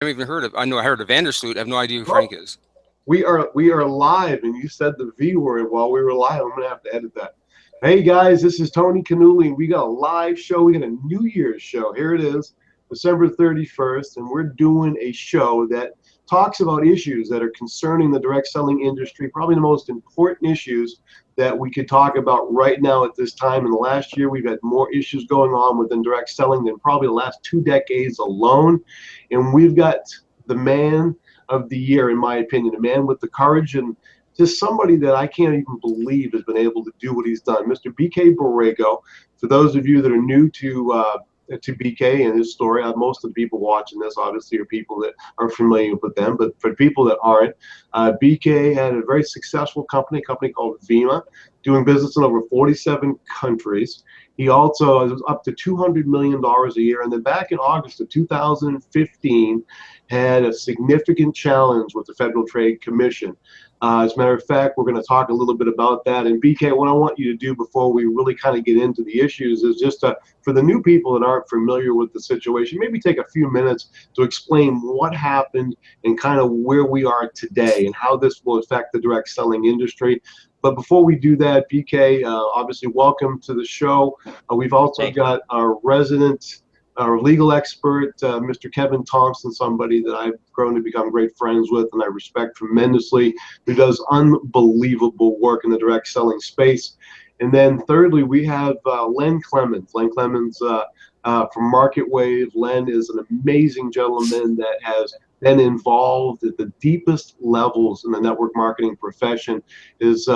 haven't even heard of. I know I heard of Vandersloot. I have no idea who Oh, Frank is. we are live, and you said the V word while we were live. I'm gonna have to edit that. Hey guys, this is Tony Cannuli, and we got a live show. We got a New Year's show. Here it is, December 31st, and we're doing a show that talks about issues that are concerning the direct selling industry. Probably the most important issues that we could talk about right now at this time. In the last year, we've had more issues going on within direct selling than probably the last 2 decades alone, and we've got the man of the year, in my opinion, a man with the courage and just somebody that I can't even believe has been able to do what he's done. Mr. BK Boreyko. For those of you that are new to BK and his story, most of the people watching this obviously are people that are familiar with them, but for people that aren't, BK had a very successful company, a company called Vima, doing business in over 47 countries. He also was up to $200 million a year. And then back in August of 2015, had a significant challenge with the Federal Trade Commission. As a matter of fact, we're going to talk a little bit about that. And BK, what I want you to do before we really kind of get into the issues is just for the new people that aren't familiar with the situation, maybe take a few minutes to explain what happened and kind of where we are today and how this will affect the direct selling industry. But before we do that, BK, obviously welcome to the show. We've also got our resident, our legal expert, Mr. Kevin Thompson, somebody that I've grown to become great friends with and I respect tremendously, who does unbelievable work in the direct selling space. And then thirdly, we have Len Clements. Len Clements from Market Wave. Len is an amazing gentleman that has been involved at the deepest levels in the network marketing profession. His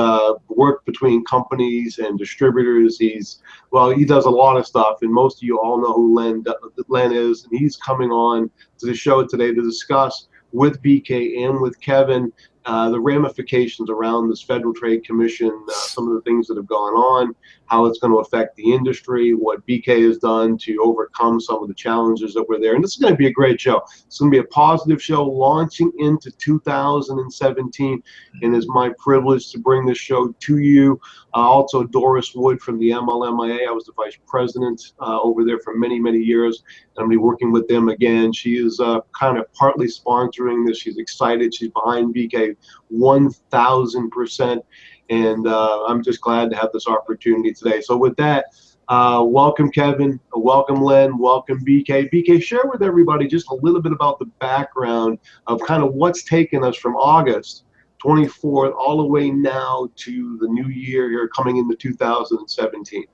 work between companies and distributors. He does a lot of stuff, and most of you all know who Len is, and he's coming on to the show today to discuss with BK and with Kevin the ramifications around this Federal Trade Commission, some of the things that have gone on, how it's going to affect the industry, what BK has done to overcome some of the challenges that were there. And this is going to be a great show. It's going to be a positive show launching into 2017, and it's my privilege to bring this show to you. Also, Doris Wood from the MLMIA. I was the vice president over there for many, many years. I'm going to be working with them again. She is kind of partly sponsoring this. She's excited. She's behind BK 1,000%. And I'm just glad to have this opportunity today. So with that, welcome, Kevin. Welcome, Len. Welcome, BK. BK, share with everybody just a little bit about the background of kind of what's taken us from August 24th all the way now to the new year here coming into 2017.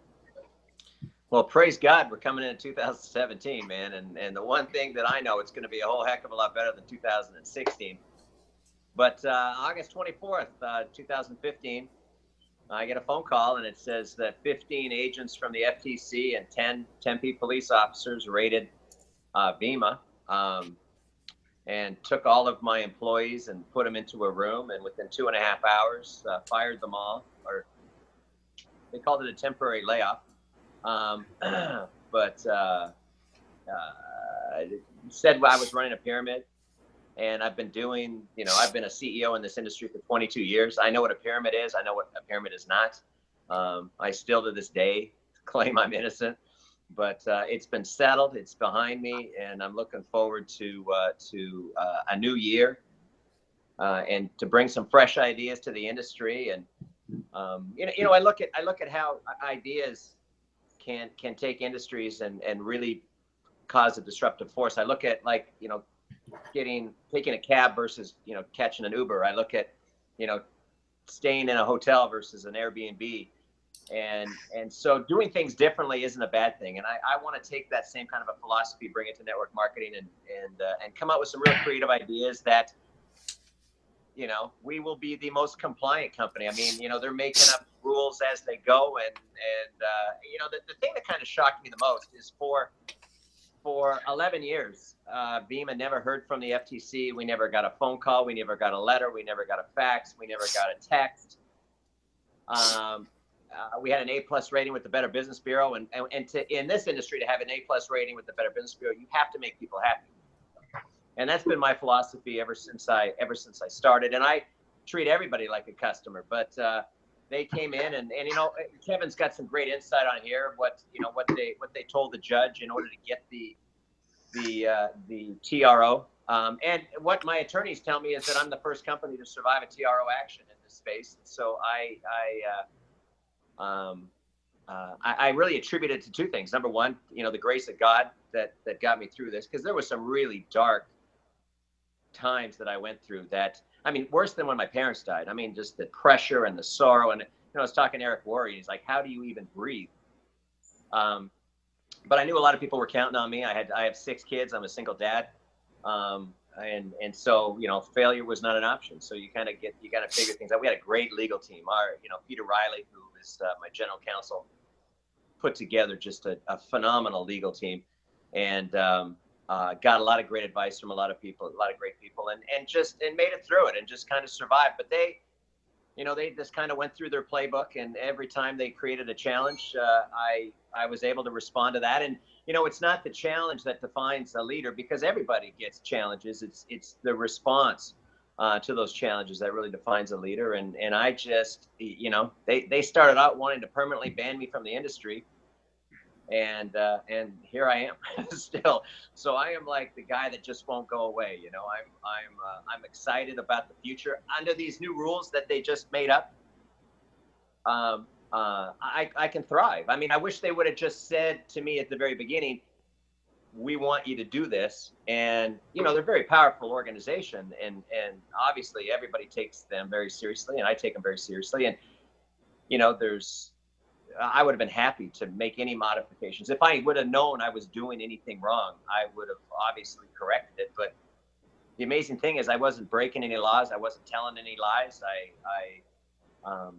Well, praise God, we're coming into 2017, man. And the one thing that I know, it's going to be a whole heck of a lot better than 2016. But August 24th, 2015, I get a phone call, and it says that 15 agents from the FTC and 10 Tempe police officers raided Vima and took all of my employees and put them into a room. And within 2.5 hours, fired them all, or they called it a temporary layoff. But said I was running a pyramid, and I've been doing, I've been a CEO in this industry for 22 years. I know what a pyramid is. I know what a pyramid is not. I still to this day claim I'm innocent, but it's been settled. It's behind me, and I'm looking forward to a new year and to bring some fresh ideas to the industry. And I look at how ideas can take industries and really cause a disruptive force. I look at taking a cab versus catching an Uber. I look at staying in a hotel versus an Airbnb, and so doing things differently isn't a bad thing. And I want to take that same kind of a philosophy, bring it to network marketing, and come up with some real creative ideas that we will be the most compliant company. I mean, they're making up rules as they go, and the thing that kind of shocked me the most is for 11 years, Vima never heard from the FTC. We never got a phone call. We never got a letter. We never got a fax. We never got a text. We had an A+ rating with the Better Business Bureau, and in this industry, to have an A+ rating with the Better Business Bureau, you have to make people happy. And that's been my philosophy ever since I started. And I treat everybody like a customer. But they came in, and Kevin's got some great insight on here. What they told the judge in order to get the TRO And what my attorneys tell me is that I'm the first company to survive a TRO action in this space. So I really attribute it to two things. Number one, the grace of God that got me through this, because there was some really dark times that I went through that, I mean, worse than when my parents died. I mean, just the pressure and the sorrow. And, I was talking to Eric Worre, and he's like, how do you even breathe? But I knew a lot of people were counting on me. I have 6 kids. I'm a single dad. And so, failure was not an option. So you got to figure things out. We had a great legal team. Peter Riley, who is my general counsel, put together just a phenomenal legal team, and got a lot of great advice from a lot of great people, and made it through it and just kind of survived. But they just kind of went through their playbook, and every time they created a challenge, I was able to respond to that. And, it's not the challenge that defines a leader, because everybody gets challenges. It's the response to those challenges that really defines a leader. And I just, they started out wanting to permanently ban me from the industry. And here I am still. So I am like the guy that just won't go away. I'm excited about the future under these new rules that they just made up. I can thrive. I mean, I wish they would have just said to me at the very beginning, we want you to do this. And, they're a very powerful organization, and obviously everybody takes them very seriously, and I take them very seriously. And, I would have been happy to make any modifications. If I would have known I was doing anything wrong, I would have obviously corrected it. But the amazing thing is I wasn't breaking any laws. I wasn't telling any lies. I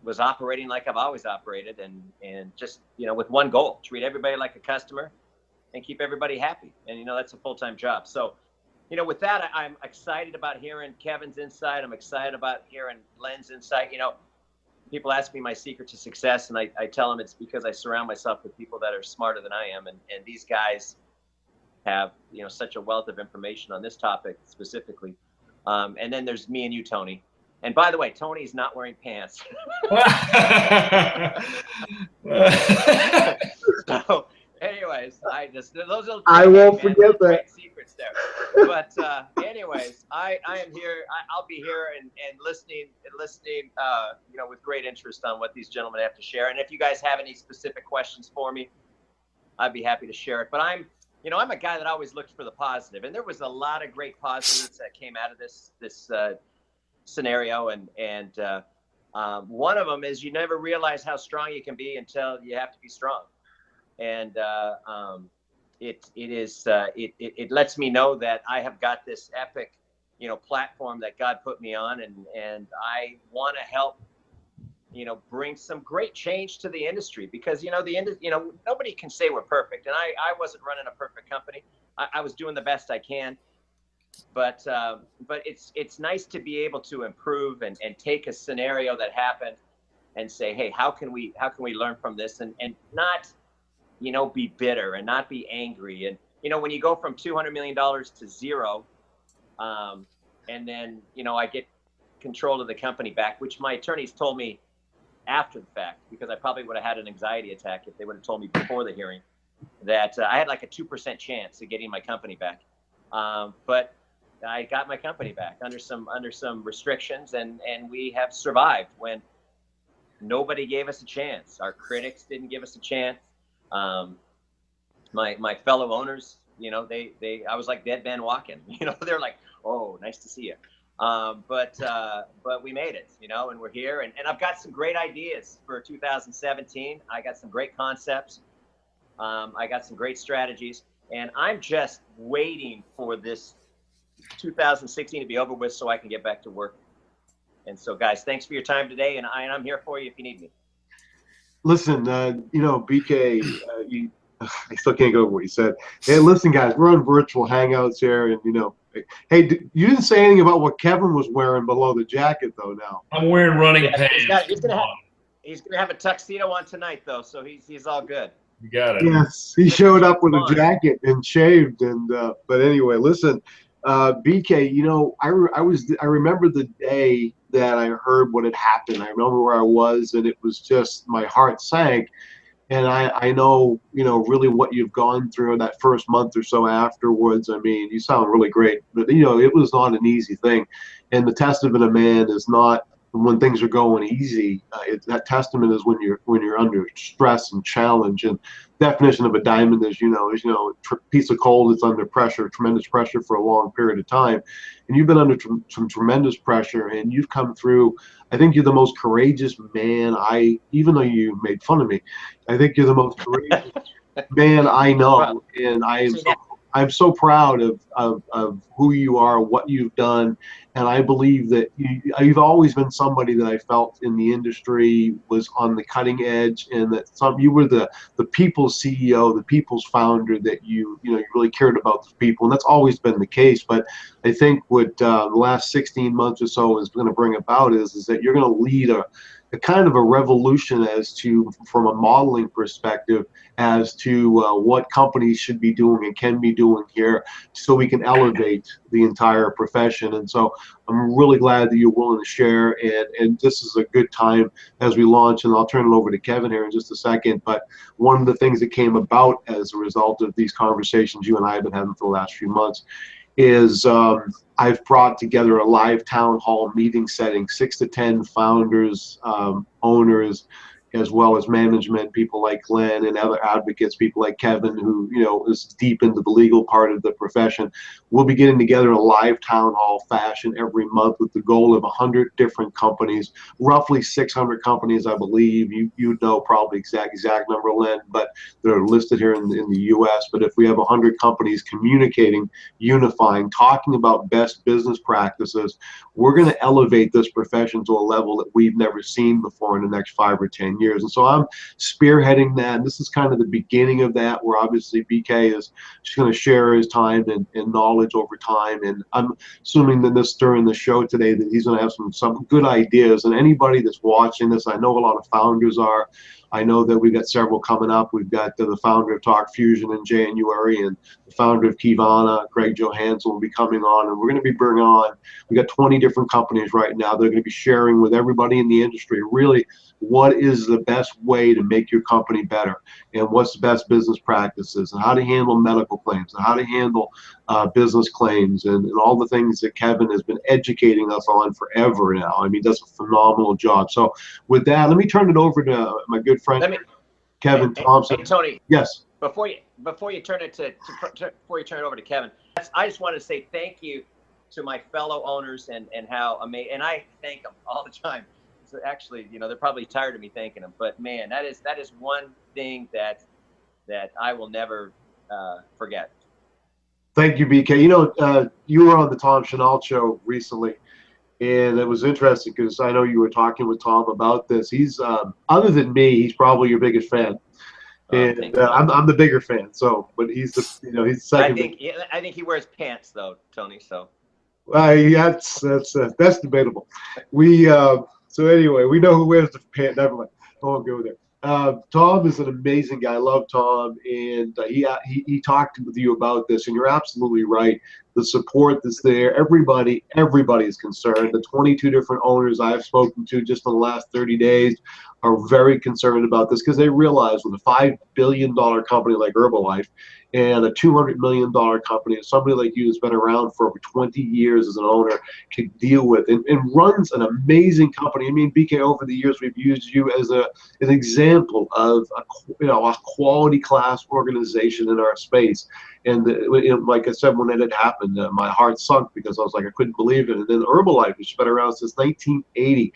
was operating like I've always operated, and just, with one goal: treat everybody like a customer and keep everybody happy. And, that's a full-time job. So, with that, I'm excited about hearing Kevin's insight. I'm excited about hearing Len's insight. People ask me my secret to success, and I tell them it's because I surround myself with people that are smarter than I am. And these guys have, such a wealth of information on this topic specifically. And then there's me and you, Tony. And by the way, Tony's not wearing pants. So anyways, I won't forget that. Secrets there. But anyways, I am here. I'll be here and listening, with great interest on what these gentlemen have to share. And if you guys have any specific questions for me, I'd be happy to share it. But I'm a guy that always looks for the positive, and there was a lot of great positives that came out of this scenario. And one of them is you never realize how strong you can be until you have to be strong. And it lets me know that I have got this epic, platform that God put me on, and I want to help, bring some great change to the industry, because nobody can say we're perfect, and I wasn't running a perfect company. I was doing the best I can, but it's nice to be able to improve and take a scenario that happened and say, hey, how can we learn from this, and not be bitter and not be angry. And, when you go from $200 million to zero, and then, I get control of the company back, which my attorneys told me after the fact, because I probably would have had an anxiety attack if they would have told me before the hearing, that I had like a 2% chance of getting my company back. But I got my company back under some restrictions, and we have survived when nobody gave us a chance. Our critics didn't give us a chance. My fellow owners, I was like dead man walking, they're like, oh, nice to see you. But we made it, and we're here, and I've got some great ideas for 2017. I got some great concepts. I got some great strategies, and I'm just waiting for this 2016 to be over with so I can get back to work. And so, guys, thanks for your time today, and I'm here for you if you need me. Listen, BK, I still can't go over what you said. Hey, listen, guys, we're on virtual hangouts here, and hey, you didn't say anything about what Kevin was wearing below the jacket, though. Now I'm wearing running pants. He's gonna have a tuxedo on tonight, though, so he's all good. You got it. Yes, he showed up with a jacket and shaved, and but anyway, listen, BK, I remember the day that I heard what had happened. I remember where I was, and it was just, my heart sank. And I know, really what you've gone through that first month or so afterwards. I mean, you sound really great, but it was not an easy thing. And the testament of a man is not when things are going easy. That testament is when you're under stress and challenge. And definition of a diamond is, a piece of coal that's under pressure, tremendous pressure for a long period of time. And you've been under some tremendous pressure, and you've come through. I think you're the most courageous man. Even though you made fun of me, I think you're the most courageous man I know. Well, And I'm so proud of who you are, what you've done. And I believe that you've always been somebody that I felt in the industry was on the cutting edge, and that you were the people's CEO, the people's founder, that you really cared about the people. And that's always been the case. But I think what the last 16 months or so is going to bring about is that you're going to lead a kind of a revolution from a modeling perspective as to what companies should be doing and can be doing here, so we can elevate the entire profession. And so I'm really glad that you're willing to share, and this is a good time as we launch, and I'll turn it over to Kevin here in just a second. But one of the things that came about as a result of these conversations you and I have been having for the last few months is I've brought together a live town hall meeting setting, 6 to 10 founders, owners, as well as management, people like Glenn and other advocates, people like Kevin, who is deep into the legal part of the profession. We'll be getting together in a live town hall fashion every month with the goal of 100 different companies, roughly 600 companies, I believe. You know probably exact number, Len, but they're listed here in the U.S. But if we have 100 companies communicating, unifying, talking about best business practices, we're going to elevate this profession to a level that we've never seen before in the next 5 or 10 years. And so I'm spearheading that, and this is kind of the beginning of that, where obviously BK is just going to share his time and knowledge over time. And I'm assuming that during the show today that he's going to have some good ideas. And anybody that's watching this, I know a lot of founders are. I know that we've got several coming up. We've got the founder of Talk Fusion in January, and the founder of Kivana, Greg Johansson, will be coming on. And we're going to be bringing on, we got 20 different companies right now. They're going to be sharing with everybody in the industry really what is the best way to make your company better, and what's the best business practices, and how to handle medical claims, and how to handle business claims, and all the things that Kevin has been educating us on forever now. I mean, does a phenomenal job. So with that, let me turn it over to my good friend, Kevin Thompson. Hey, Tony. Yes. Before you turn it over to Kevin, I just want to say thank you to my fellow owners and how amazing, and I thank them all the time. So actually, they're probably tired of me thanking them, but man, that is one thing that I will never forget. Thank you, BK. You were on the Tom Chenault show recently, and it was interesting because I know you were talking with Tom about this. He's other than me, he's probably your biggest fan, and I'm the bigger fan. So, but he's he's second. I think he wears pants though, Tony. So, that's debatable. So anyway, we know who wears the pants. Never mind. I won't go there. Tom is an amazing guy. I love Tom, and he talked with you about this, and you're absolutely right. The support that's there, everybody is concerned. The 22 different owners I've spoken to just in the last 30 days are very concerned about this, because they realize with a $5 billion company like Herbalife and a $200 million company, somebody like you that's been around for over 20 years as an owner can deal with and runs an amazing company. I mean, BK, over the years we've used you as an example of a quality class organization in our space. And like I said, when it had happened, my heart sunk, because I was like, I couldn't believe it. And then Herbalife, which has been around since 1980,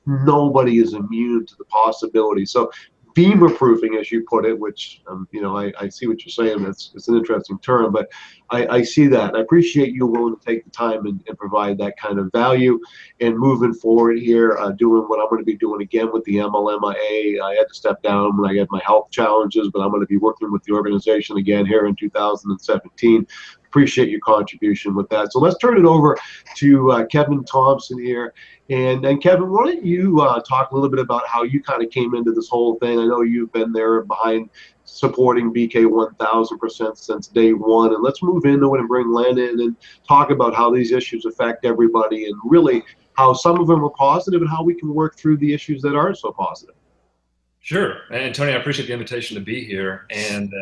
nobody is immune to the possibility. So beamer proofing, as you put it, which I see what you're saying. It's an interesting term, but I see that. I appreciate you willing to take the time and provide that kind of value. And moving forward here, doing what I'm going to be doing again with the MLMIA. I had to step down when I had my health challenges, but I'm going to be working with the organization again here in 2017. Appreciate your contribution with that. So let's turn it over to Kevin Thompson here. And Kevin, why don't you talk a little bit about how you kind of came into this whole thing? I know you've been there behind supporting BK 1000% since day one. And let's move into it and bring Len in and talk about how these issues affect everybody, and really how some of them are positive and how we can work through the issues that aren't so positive. Sure. And Tony, I appreciate the invitation to be here. And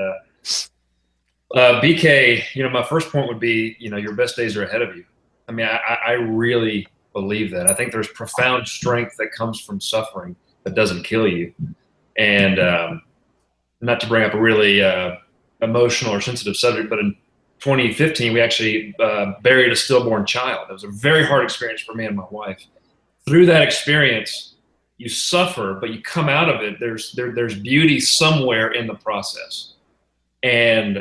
BK, my first point would be, your best days are ahead of you. I mean, I really believe that. I think there's profound strength that comes from suffering that doesn't kill you. And not to bring up a really emotional or sensitive subject, but in 2015, we actually buried a stillborn child. It was a very hard experience for me and my wife. Through that experience, you suffer, but you come out of it. There's beauty somewhere in the process. And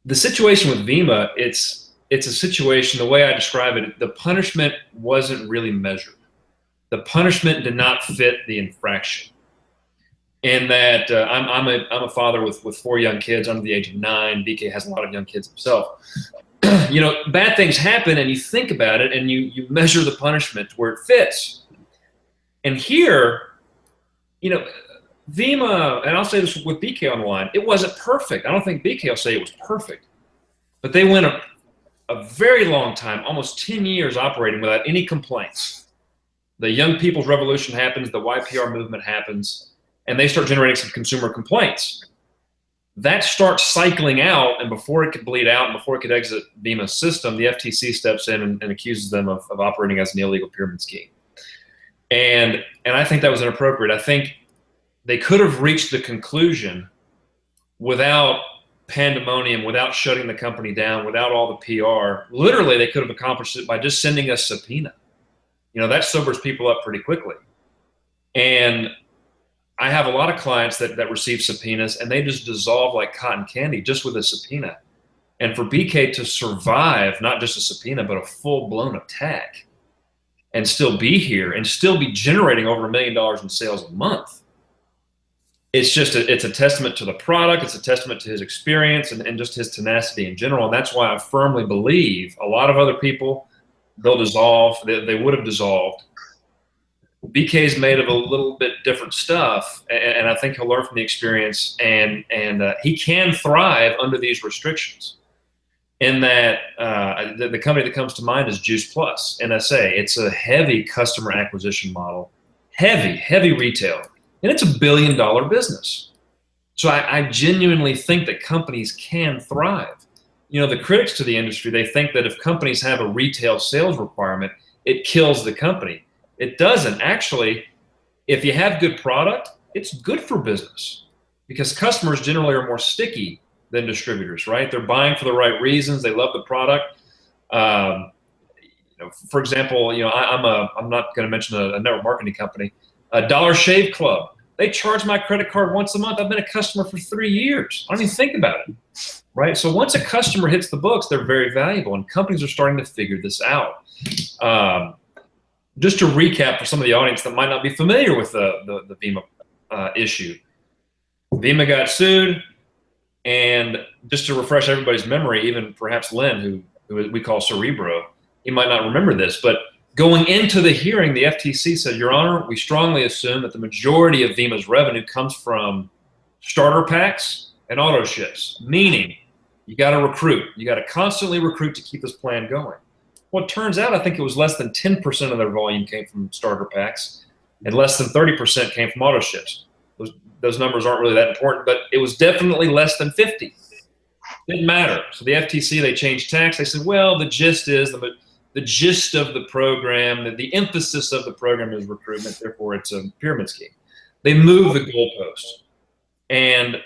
the situation with Vima, it's a situation, the way I describe it, the punishment wasn't really measured. The punishment did not fit the infraction. In that I'm a father with 4 young kids under the age of 9. BK has a lot of young kids himself. Bad things happen, and you think about it, and you measure the punishment where it fits. And here, Vima, and I'll say this with BK on the line, it wasn't perfect. I don't think BK will say it was perfect, but they went a very long time, almost 10 years operating without any complaints. The young people's revolution happens, the YPR movement happens, and they start generating some consumer complaints. That starts cycling out, and before it could bleed out and before it could exit Vima's system, the FTC steps in and accuses them of operating as an illegal pyramid scheme. And I think that was inappropriate. I think they could have reached the conclusion without pandemonium, without shutting the company down, without all the PR. Literally, they could have accomplished it by just sending a subpoena. That sobers people up pretty quickly. And I have a lot of clients that receive subpoenas, and they just dissolve like cotton candy just with a subpoena. And for BK to survive, not just a subpoena, but a full-blown attack, and still be here and still be generating over $1 million in sales a month, it's a testament to the product. It's a testament to his experience and just his tenacity in general. And that's why I firmly believe a lot of other people, they'll dissolve. They would have dissolved. BK's made of a little bit different stuff, and I think he'll learn from the experience, and he can thrive under these restrictions. In that, the company that comes to mind is Juice Plus, NSA. It's a heavy customer acquisition model, heavy retail, and it's $1 billion business. So I genuinely think that companies can thrive. The critics to the industry, they think that if companies have a retail sales requirement, it kills the company. It doesn't. Actually, if you have good product, it's good for business because customers generally are more sticky than distributors, right? They're buying for the right reasons. They love the product. For example, I'm not going to mention a network marketing company, Dollar Shave Club. They charge my credit card once a month. I've been a customer for 3 years. I don't even think about it, right? So once a customer hits the books, they're very valuable, and companies are starting to figure this out. Just to recap for some of the audience that might not be familiar with the Vima issue. Vima got sued, and just to refresh everybody's memory, even perhaps Lynn, who we call Cerebro, he might not remember this, but going into the hearing, the FTC said, Your Honor, we strongly assume that the majority of Vima's revenue comes from starter packs and auto ships, meaning you got to recruit. You got to constantly recruit to keep this plan going. Well, it turns out I think it was less than 10% of their volume came from starter packs, and less than 30% came from auto ships. Those numbers aren't really that important, but it was definitely less than 50. Didn't matter. So the FTC, they changed tax. They said, well, the gist is the gist of the program, the emphasis of the program is recruitment, therefore it's a pyramid scheme. They moved the goalpost. And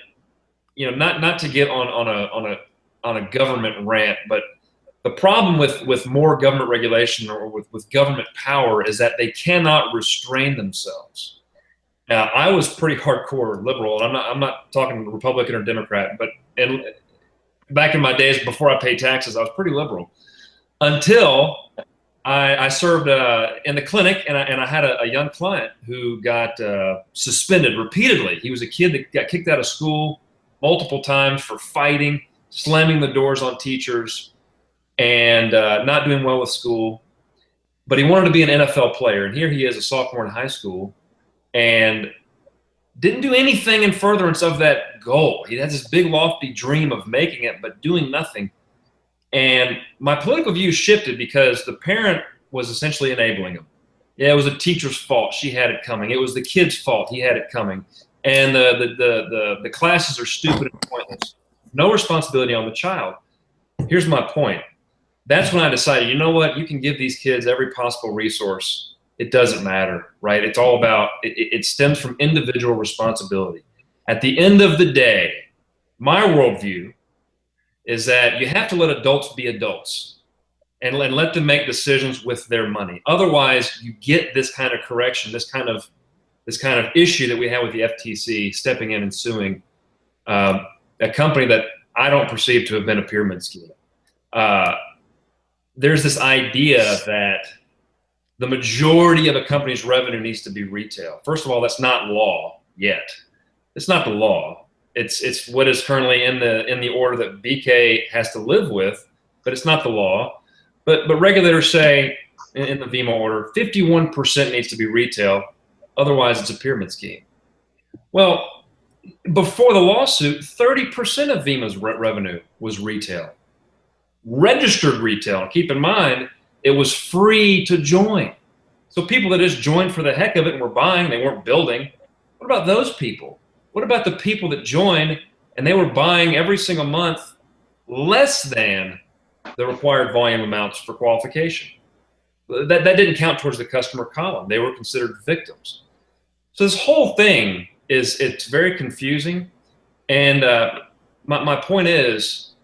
not to get on a government rant, but the problem with more government regulation or with government power is that they cannot restrain themselves. Now, I was pretty hardcore liberal, and I'm not talking Republican or Democrat, but back in my days before I paid taxes, I was pretty liberal until I served in the clinic, and I had a young client who got suspended repeatedly. He was a kid that got kicked out of school multiple times for fighting, slamming the doors on teachers, and not doing well with school. But he wanted to be an NFL player, and here he is, a sophomore in high school, and didn't do anything in furtherance of that goal. He had this big lofty dream of making it, but doing nothing. And my political view shifted because the parent was essentially enabling him. Yeah, it was the teacher's fault. She had it coming. It was the kid's fault. He had it coming. And the classes are stupid and pointless. No responsibility on the child. Here's my point. That's when I decided, you know what? You can give these kids every possible resource. It doesn't matter, right? It's all about, it stems from individual responsibility. At the end of the day, my worldview is that you have to let adults be adults and let them make decisions with their money. Otherwise, you get this kind of correction, this kind of issue that we have with the FTC stepping in and suing a company that I don't perceive to have been a pyramid scheme. There's this idea that the majority of a company's revenue needs to be retail. First of all, that's not law yet. It's not the law. It's what is currently in the order that BK has to live with, but it's not the law. But regulators say in the VEMA order, 51% needs to be retail. Otherwise, it's a pyramid scheme. Well, before the lawsuit, 30% of VEMA's revenue was retail. Registered retail. Keep in mind, it was free to join. So people that just joined for the heck of it and were buying, they weren't building. What about those people? What about the people that joined and they were buying every single month less than the required volume amounts for qualification? That didn't count towards the customer column. They were considered victims. So this whole thing it's very confusing. And my point is,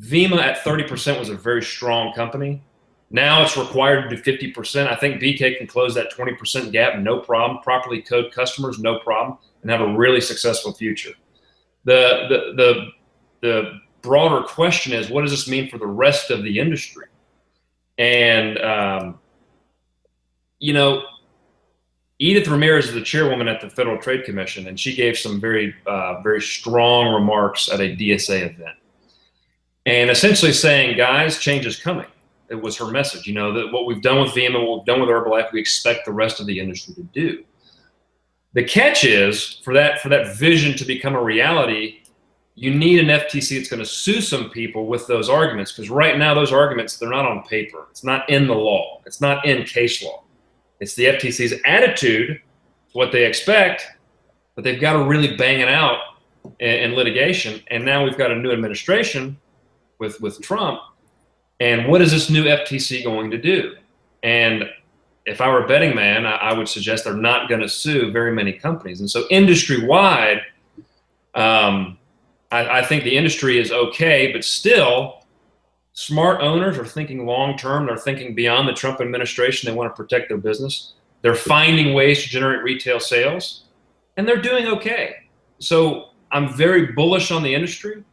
VEMA at 30% was a very strong company. Now it's required to do 50%. I think BK can close that 20% gap, no problem. Properly code customers, no problem, and have a really successful future. The broader question is, what does this mean for the rest of the industry? And you know, Edith Ramirez is the chairwoman at the Federal Trade Commission, and she gave some very strong remarks at a DSA event. And essentially saying, guys, change is coming. It was her message. You know, that what we've done with VEMA, what we've done with Herbalife, we expect the rest of the industry to do. The catch is, for that vision to become a reality, you need an FTC that's going to sue some people with those arguments, because right now those arguments, they're not on paper. It's not in the law. It's not in case law. It's the FTC's attitude, what they expect, but they've got to really bang it out in litigation. And now we've got a new administration with Trump, and what is this new FTC going to do? And if I were a betting man, I would suggest they're not going to sue very many companies. And so industry-wide, I think the industry is okay, but still, smart owners are thinking long-term. They're thinking beyond the Trump administration. They want to protect their business. They're finding ways to generate retail sales, and they're doing okay. So I'm very bullish on the industry.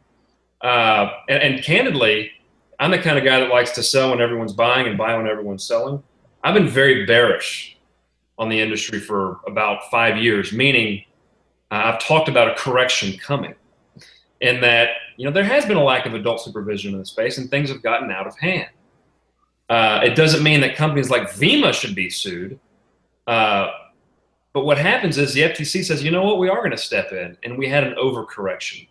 And candidly, I'm the kind of guy that likes to sell when everyone's buying and buy when everyone's selling. I've been very bearish on the industry for about 5 years, meaning I've talked about a correction coming, in that, you know, there has been a lack of adult supervision in the space and things have gotten out of hand. It doesn't mean that companies like VEMA should be sued. But what happens is the FTC says, you know what, we are going to step in, and we had an overcorrection.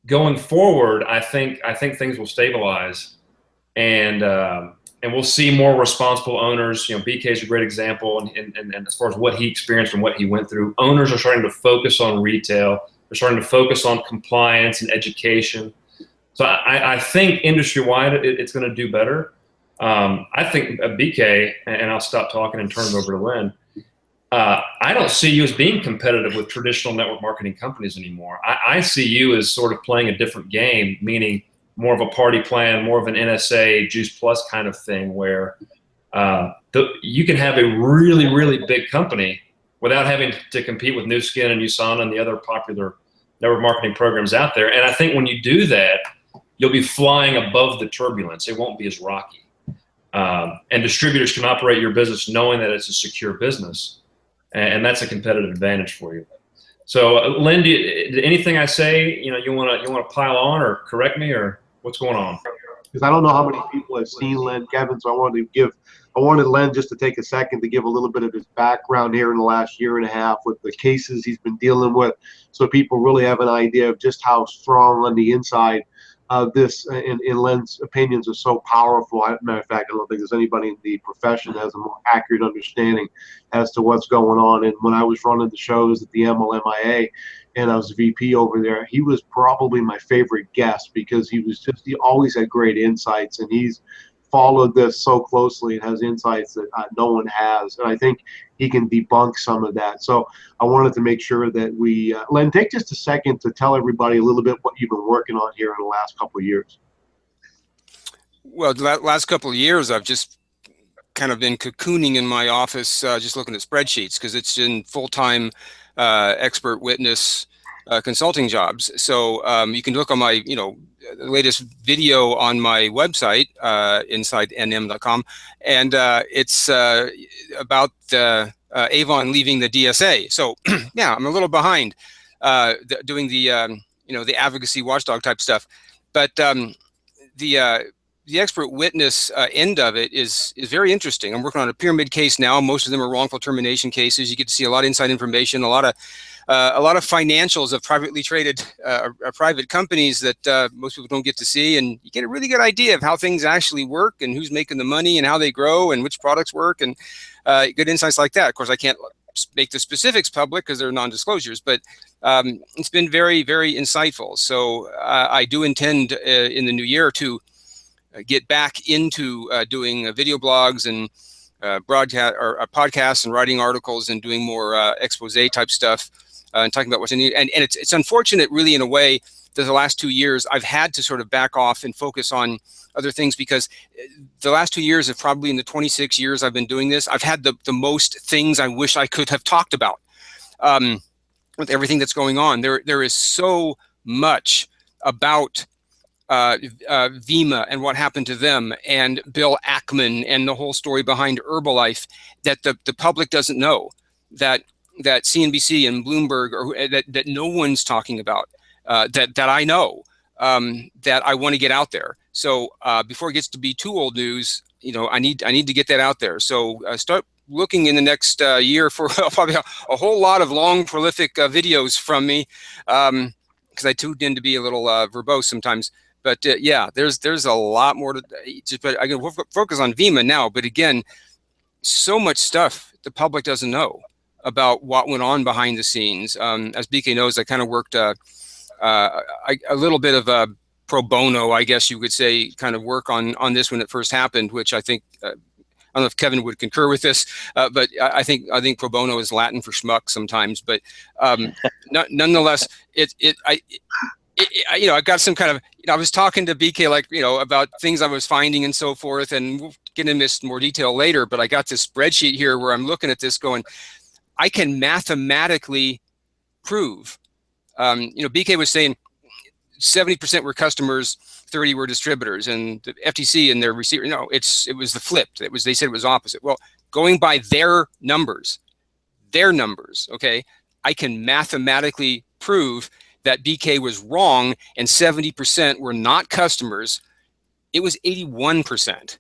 Going forward, I think things will stabilize, and we'll see more responsible owners. You know, BK is a great example, and as far as what he experienced and what he went through, owners are starting to focus on retail. They're starting to focus on compliance and education. So I think industry-wide, it's going to do better. I think BK, and I'll stop talking and turn it over to Lynn. I don't see you as being competitive with traditional network marketing companies anymore. I see you as sort of playing a different game, meaning more of a party plan, more of an NSA, Juice Plus kind of thing, where you can have a really, really big company without having to compete with Nu Skin and USANA and the other popular network marketing programs out there. And I think when you do that, you'll be flying above the turbulence. It won't be as rocky. And distributors can operate your business knowing that it's a secure business. And that's a competitive advantage for you. So, Lynn, did anything I say, you know, you want to pile on or correct me, or what's going on? Because I don't know how many people have seen Len, Kevin, so I wanted Len just to take a second to give a little bit of his background here in the last year and a half with the cases he's been dealing with, so people really have an idea of just how strong on the inside this, in Len's opinions, are so powerful. Matter of fact, I don't think there's anybody in the profession that has a more accurate understanding as to what's going on. And when I was running the shows at the MLMIA and I was VP over there, he was probably my favorite guest because he always had great insights, and he's followed this so closely and has insights that no one has. And I think he can debunk some of that. So I wanted to make sure that we, Len, take just a second to tell everybody a little bit what you've been working on here in the last couple of years. Well, the last couple of years, I've just kind of been cocooning in my office, just looking at spreadsheets, because it's in full-time expert witness consulting jobs. So you can look on my, the latest video on my website, insidernm.com, and it's about Avon leaving the DSA. So yeah, I'm a little behind doing the the advocacy watchdog type stuff, but the expert witness end of it is very interesting. I'm working on a pyramid case now. Most of them are wrongful termination cases. You get to see a lot of inside information, a lot of financials of privately traded private companies that most people don't get to see, and you get a really good idea of how things actually work and who's making the money and how they grow and which products work, and good insights like that. Of course, I can't make the specifics public because they're non-disclosures, but it's been very, very insightful. So I do intend in the new year to get back into doing video blogs and broadcast or podcasts and writing articles and doing more expose type stuff. And talking about what's in and it's unfortunate, really, in a way, that the last 2 years I've had to sort of back off and focus on other things, because the last 2 years have probably, in the 26 years I've been doing this, I've had the most things I wish I could have talked about with everything that's going on. There is so much about Vima and what happened to them, and Bill Ackman and the whole story behind Herbalife that the public doesn't know, that CNBC and Bloomberg, or that no one's talking about, that I know, that I want to get out there. So before it gets to be too old news, I need to get that out there. So start looking in the next year for probably a whole lot of long, prolific videos from me, because I too tend to be a little verbose sometimes. But yeah, there's a lot more to. But I can focus on Vima now. But again, so much stuff the public doesn't know about what went on behind the scenes. As BK knows, I kind of worked a little bit of a pro bono, I guess you could say, kind of work on this when it first happened, which I think, I don't know if Kevin would concur with this, but I think pro bono is Latin for schmuck sometimes. But nonetheless, I got some kind of, I was talking to BK about things I was finding and so forth, and we'll get into this in more detail later. But I got this spreadsheet here where I'm looking at this going, I can mathematically prove, BK was saying 70% were customers, 30 were distributors, and the FTC and their receiver, it was the flip. They said it was opposite. Well, going by their numbers, okay, I can mathematically prove that BK was wrong and 70% were not customers. It was 81%.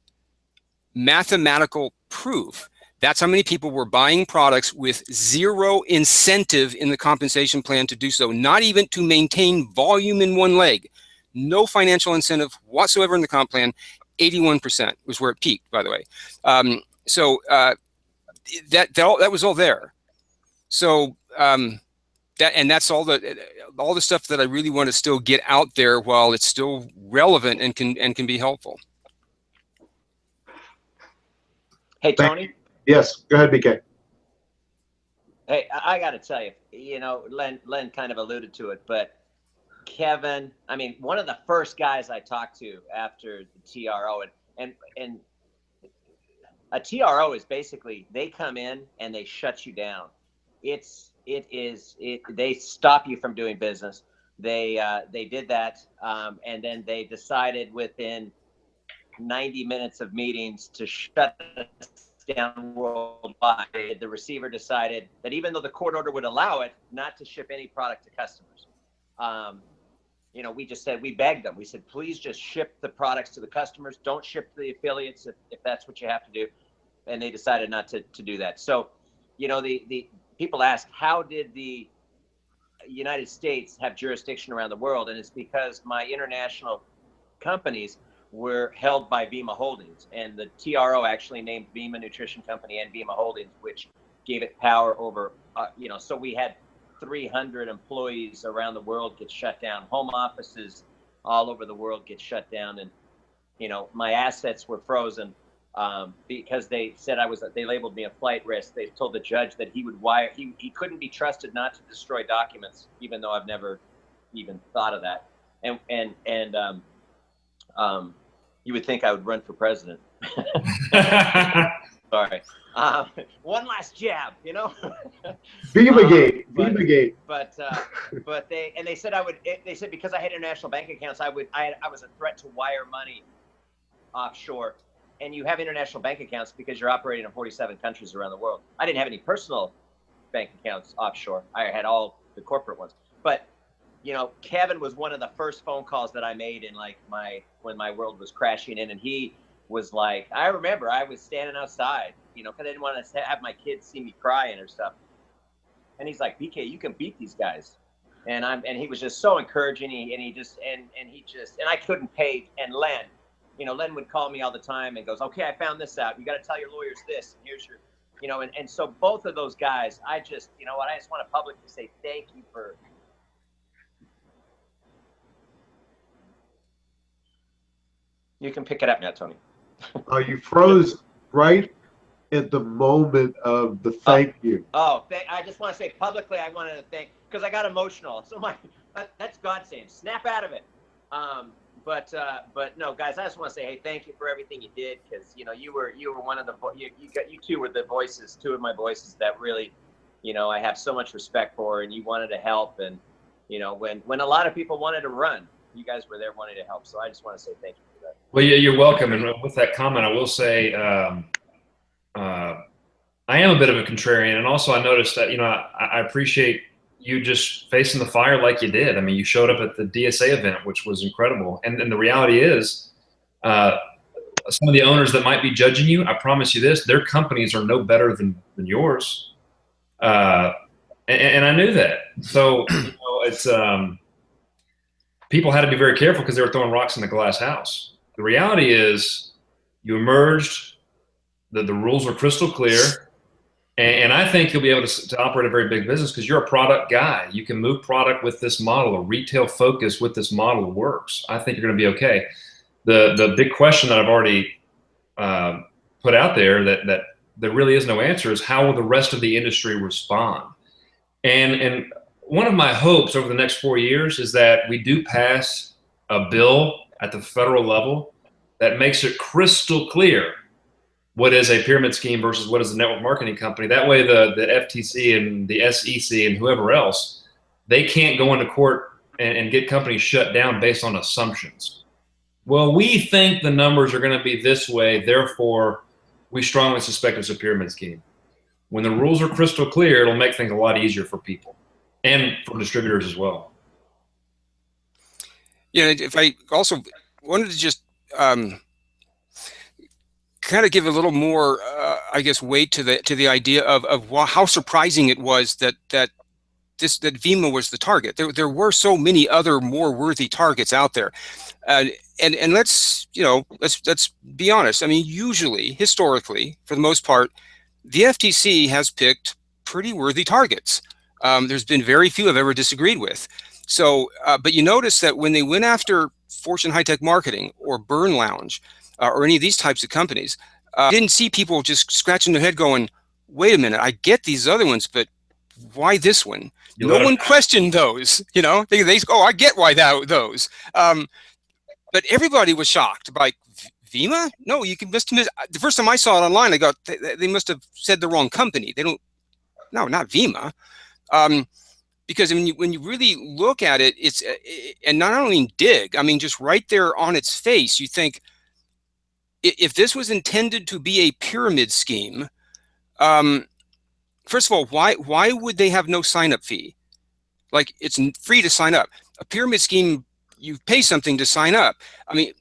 Mathematical proof. That's how many people were buying products with zero incentive in the compensation plan to do so, not even to maintain volume in one leg. No financial incentive whatsoever in the comp plan. 81% was where it peaked, by the way. So that was all there. So that's all the stuff that I really want to still get out there while it's still relevant and can be helpful. Hey, Tony. Yes, go ahead, BK. Hey, I got to tell you, Len kind of alluded to it, but Kevin, one of the first guys I talked to after the TRO, and a TRO is basically, they come in and they shut you down. They stop you from doing business. They did that, and then they decided within 90 minutes of meetings to shut us down worldwide. The receiver decided that even though the court order would allow it, not to ship any product to customers. We just said, we begged them. We said, please just ship the products to the customers. Don't ship to the affiliates if that's what you have to do. And they decided not to do that. So, the people ask, how did the United States have jurisdiction around the world? And it's because my international companies were held by Vima Holdings, and the TRO actually named Vima Nutrition Company and Vima Holdings, which gave it power over, so we had 300 employees around the world get shut down, home offices all over the world get shut down, and my assets were frozen because they said they labeled me a flight risk. They told the judge that he couldn't be trusted not to destroy documents, even though I've never even thought of that. And you would think I would run for president. Sorry. One last jab, Vimagate, Vimagate. But they said they said because I had international bank accounts, I was a threat to wire money offshore. And you have international bank accounts because you're operating in 47 countries around the world. I didn't have any personal bank accounts offshore. I had all the corporate ones. But Kevin was one of the first phone calls that I made in when my world was crashing in, and he was like, I remember I was standing outside, because I didn't want to have my kids see me crying or stuff. And he's like, BK, you can beat these guys. And he was just so encouraging. And I couldn't pay. And Len would call me all the time and goes, okay, I found this out. You got to tell your lawyers this, and here's your, and so both of those guys, I just want to publicly say thank you for. You can pick it up now, Tony. You froze right at the moment of the thank you. I just want to say publicly, I wanted to thank, because I got emotional. So that's God saying, snap out of it. But no, guys, I just want to say, hey, thank you for everything you did, because you were one of the you two were the voices, two of my voices that really, I have so much respect for, and you wanted to help, and when a lot of people wanted to run, you guys were there wanting to help. So I just want to say thank you for that. Well, yeah, you're welcome. And with that comment, I will say I am a bit of a contrarian, and also I noticed that I appreciate you just facing the fire like you did. I mean, you showed up at the DSA event, which was incredible. And the reality is, some of the owners that might be judging you, I promise you this, their companies are no better than yours. And I knew that. So it's people had to be very careful because they were throwing rocks in the glass house. The reality is you emerged, the rules were crystal clear. And I think you'll be able to operate a very big business because you're a product guy. You can move product with this model. A retail focus with this model works. I think you're going to be okay. The big question that I've already put out there that there really is no answer is how will the rest of the industry respond? And one of my hopes over the next 4 years is that we do pass a bill at the federal level that makes it crystal clear what is a pyramid scheme versus what is a network marketing company. That way the FTC and the SEC and whoever else, they can't go into court and get companies shut down based on assumptions. Well, we think the numbers are going to be this way, therefore we strongly suspect it's a pyramid scheme. When the rules are crystal clear, it'll make things a lot easier for people and for distributors as well. Yeah, if I also wanted to just kind of give a little more, I guess, weight to the idea of how surprising it was that Vima was the target. There were so many other more worthy targets out there, and let's be honest. I mean, usually, historically, for the most part, the FTC has picked pretty worthy targets. There's been very few I've ever disagreed with. So, but you notice that when they went after Fortune High Tech Marketing or Burn Lounge or any of these types of companies, I didn't see people just scratching their head going, wait a minute, I get these other ones, but why this one? No one questioned those, they oh, I get why those. But everybody was shocked by Vima? No, you can miss. The first time I saw it online, I got, they must have said the wrong company. No, not Vima. Because when you really look at it, it's, and not only dig, I mean, just right there on its face, you think, if this was intended to be a pyramid scheme, first of all, why would they have no sign-up fee? Like, it's free to sign up. A pyramid scheme, you pay something to sign up. I mean,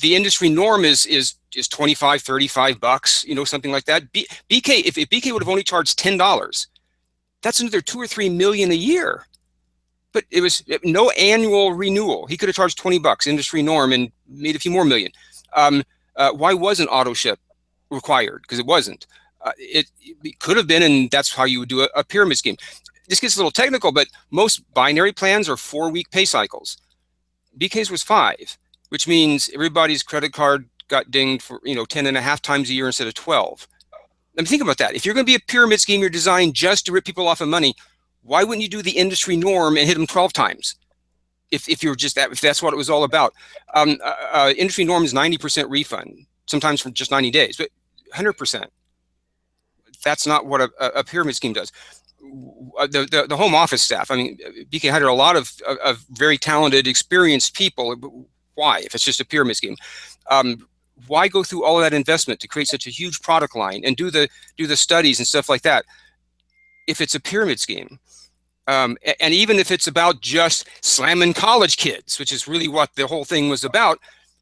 the industry norm is $25, $35, something like that. BK, if BK would have only charged $10, that's another $2 or $3 million a year. but it was no annual renewal. He could have charged $20, industry norm, and made a few more million. Why wasn't auto ship required? Because it wasn't. It could have been, and that's how you would do a pyramid scheme. This gets a little technical, but most binary plans are 4-week pay cycles. BK's was 5, which means everybody's credit card got dinged for 10.5 times a year instead of 12. I mean, think about that. If you're going to be a pyramid scheme, you're designed just to rip people off of money. Why wouldn't you do the industry norm and hit them 12 times? If you're just that, if that's what it was all about. Industry norm is 90% refund, sometimes for just 90 days, but 100%. That's not what a pyramid scheme does. The home office staff, I mean, BK hired a lot of very talented, experienced people. Why, if it's just a pyramid scheme? Why go through all of that investment to create such a huge product line and do the studies and stuff like that if it's a pyramid scheme? And even if it's about just slamming college kids, which is really what the whole thing was about,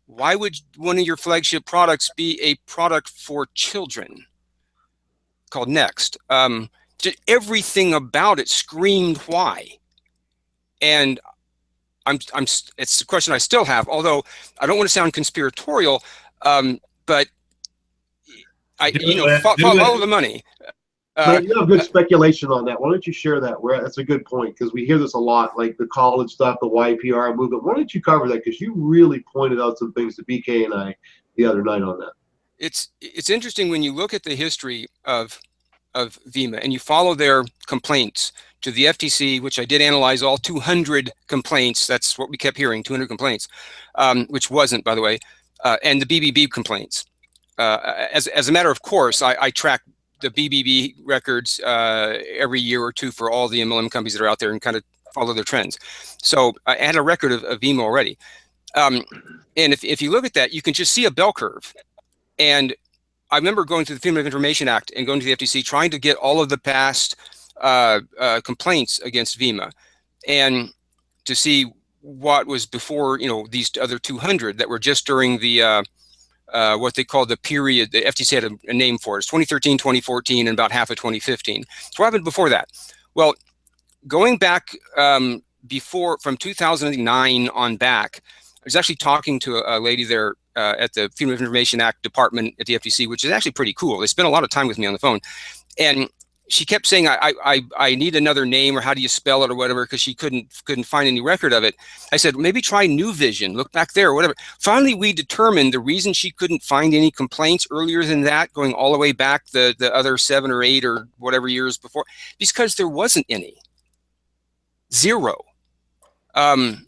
why would one of your flagship products be a product for children called Next? Just everything about it screamed why. And it's a question I still have, although I don't want to sound conspiratorial, but follow the money. But you have good speculation on that. Why don't you share that? That's a good point, because we hear this a lot, like the college stuff, the YPR movement. Why don't you cover that? Because you really pointed out some things to BK and I the other night on that. It's interesting when you look at the history of VIMA and you follow their complaints to the FTC, which I did analyze all 200 complaints. That's what we kept hearing, 200 complaints, which wasn't, by the way, and the BBB complaints. As a matter of course, I track the BBB records every year or two for all the MLM companies that are out there and kind of follow their trends. So I had a record of VIMA already. And if you look at that, you can just see a bell curve. And I remember going to the Freedom of Information Act and going to the FTC, trying to get all of the past complaints against VIMA and to see what was before, these other 200 that were just during the what they call the period. The FTC had a name for it. It's 2013, 2014, and about half of 2015. So what happened before that? Well, going back from 2009 on back, I was actually talking to a lady there at the Freedom of Information Act department at the FTC, which is actually pretty cool. They spent a lot of time with me on the phone. And she kept saying, I need another name, or how do you spell it, or whatever, because she couldn't find any record of it. I said, maybe try New Vision, look back there, or whatever. Finally, we determined the reason she couldn't find any complaints earlier than that, going all the way back the other 7 or 8 or whatever years before, because there wasn't any. Zero. When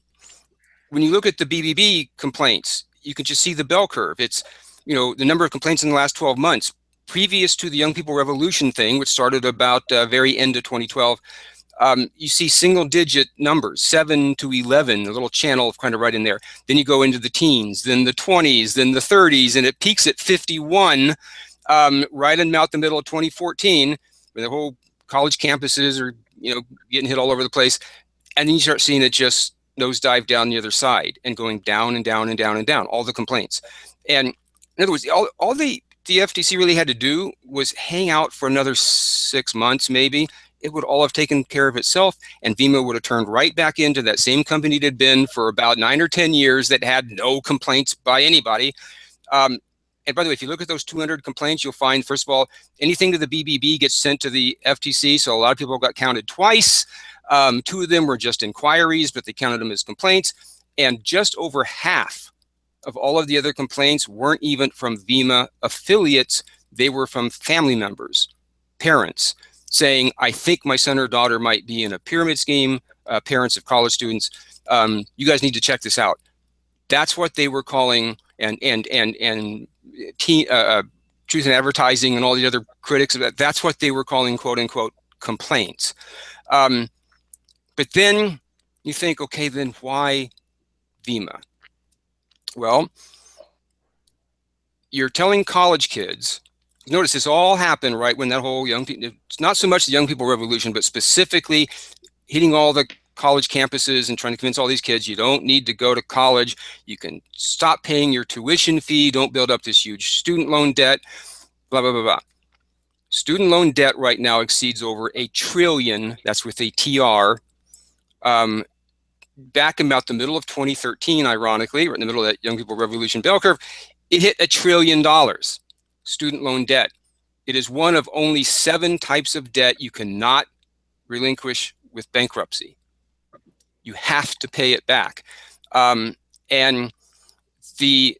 you look at the BBB complaints, you can just see the bell curve. It's, the number of complaints in the last 12 months. Previous to the Young People Revolution thing, which started about very end of 2012, you see single-digit numbers, 7 to 11, a little channel kind of right in there. Then you go into the teens, then the 20s, then the 30s, and it peaks at 51 right in about the middle of 2014, where the whole college campuses are, getting hit all over the place. And then you start seeing it just nosedive down the other side and going down and down and down and down, all the complaints. And in other words, all the FTC really had to do was hang out for another 6 months, maybe. It would all have taken care of itself, and VIMA would have turned right back into that same company it had been for about 9 or 10 years that had no complaints by anybody. And by the way, if you look at those 200 complaints, you'll find, first of all, anything to the BBB gets sent to the FTC, so a lot of people got counted twice. 2 of them were just inquiries, but they counted them as complaints. And just over half of all of the other complaints weren't even from VIMA affiliates. They were from family members, parents, saying, I think my son or daughter might be in a pyramid scheme, parents of college students. You guys need to check this out. That's what they were calling, and Truth in Advertising and all the other critics of that, that's what they were calling, quote unquote, complaints. But then you think, okay, then why VIMA? Well, you're telling college kids, notice this all happened right when that whole it's not so much the Young People Revolution, but specifically hitting all the college campuses and trying to convince all these kids you don't need to go to college. You can stop paying your tuition fee. Don't build up this huge student loan debt, blah, blah, blah, blah. Student loan debt right now exceeds over $1 trillion. That's with a TR. back in about the middle of 2013, ironically, right in the middle of that young people revolution bell curve, it hit $1 trillion, student loan debt. It is one of only 7 types of debt you cannot relinquish with bankruptcy. You have to pay it back. And the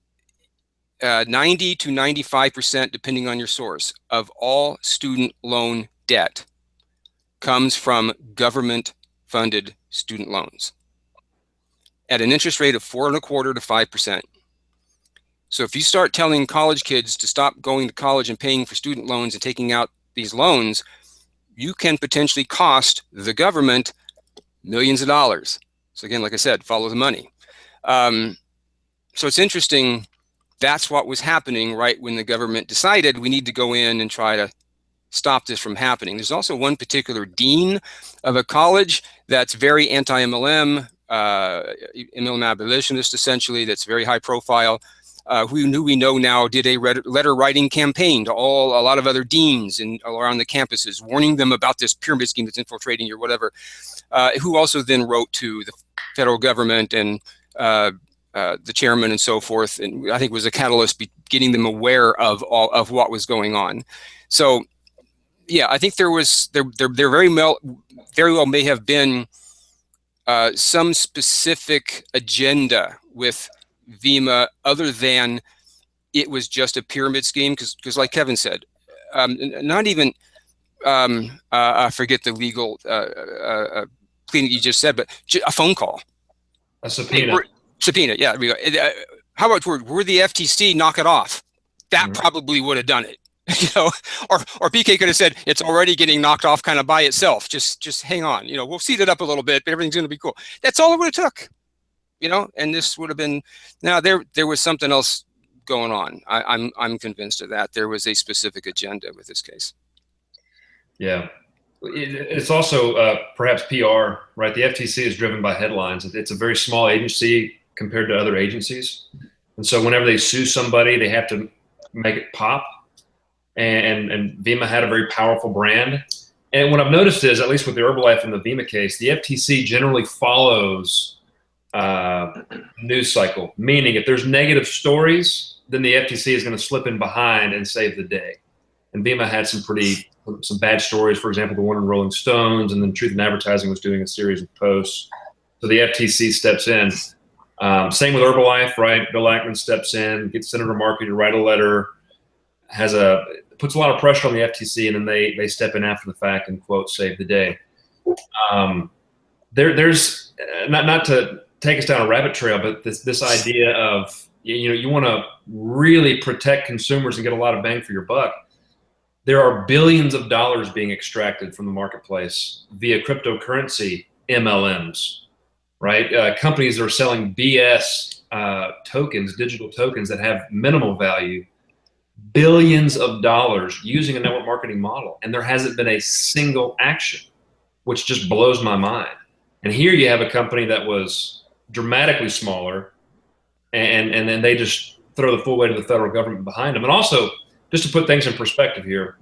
90 to 95%, depending on your source, of all student loan debt comes from government-funded student loans at an interest rate of 4.25% to 5%. So if you start telling college kids to stop going to college and paying for student loans and taking out these loans, you can potentially cost the government millions of dollars. So again, like I said, follow the money. So it's interesting. That's what was happening right when the government decided we need to go in and try to stop this from happening. There's also one particular dean of a college that's very anti-MLM, MLM abolitionist essentially, that's very high profile, who we know now did a letter writing campaign to a lot of other deans all around the campuses, warning them about this pyramid scheme that's infiltrating or whatever, who also then wrote to the federal government and the chairman and so forth, and I think was a catalyst getting them aware of what was going on. So yeah, I think there very well may have been some specific agenda with VEMA other than it was just a pyramid scheme, because like Kevin said, not even I forget the legal thing that you just said, but a phone call, a subpoena. Subpoena, yeah. How about we're the FTC, knock it off? That probably would have done it, you know. Or BK could have said it's already getting knocked off kind of by itself. Just hang on, you know. We'll seed it up a little bit, but everything's going to be cool. That's all it would have took, you know. And this would have been. Now there was something else going on. I'm convinced of that. There was a specific agenda with this case. Yeah. It's also perhaps PR, right? The FTC is driven by headlines. It's a very small agency compared to other agencies. And so whenever they sue somebody, they have to make it pop. And VEMA had a very powerful brand. And what I've noticed is, at least with the Herbalife and the VEMA case, the FTC generally follows news cycle, meaning if there's negative stories, then the FTC is going to slip in behind and save the day. And VEMA had some bad stories, for example, the one in Rolling Stones, and then Truth in Advertising was doing a series of posts. So the FTC steps in. Same with Herbalife, right? Bill Ackman steps in, gets Senator Markey to write a letter, puts a lot of pressure on the FTC, and then they step in after the fact and, quote, save the day. There's not to take us down a rabbit trail, but this idea of, you know, you want to really protect consumers and get a lot of bang for your buck. There are billions of dollars being extracted from the marketplace via cryptocurrency MLMs, right? Companies that are selling BS tokens, digital tokens that have minimal value, billions of dollars using a network marketing model. And there hasn't been a single action, which just blows my mind. And here you have a company that was dramatically smaller, and then they just throw the full weight of the federal government behind them. And also, just to put things in perspective here,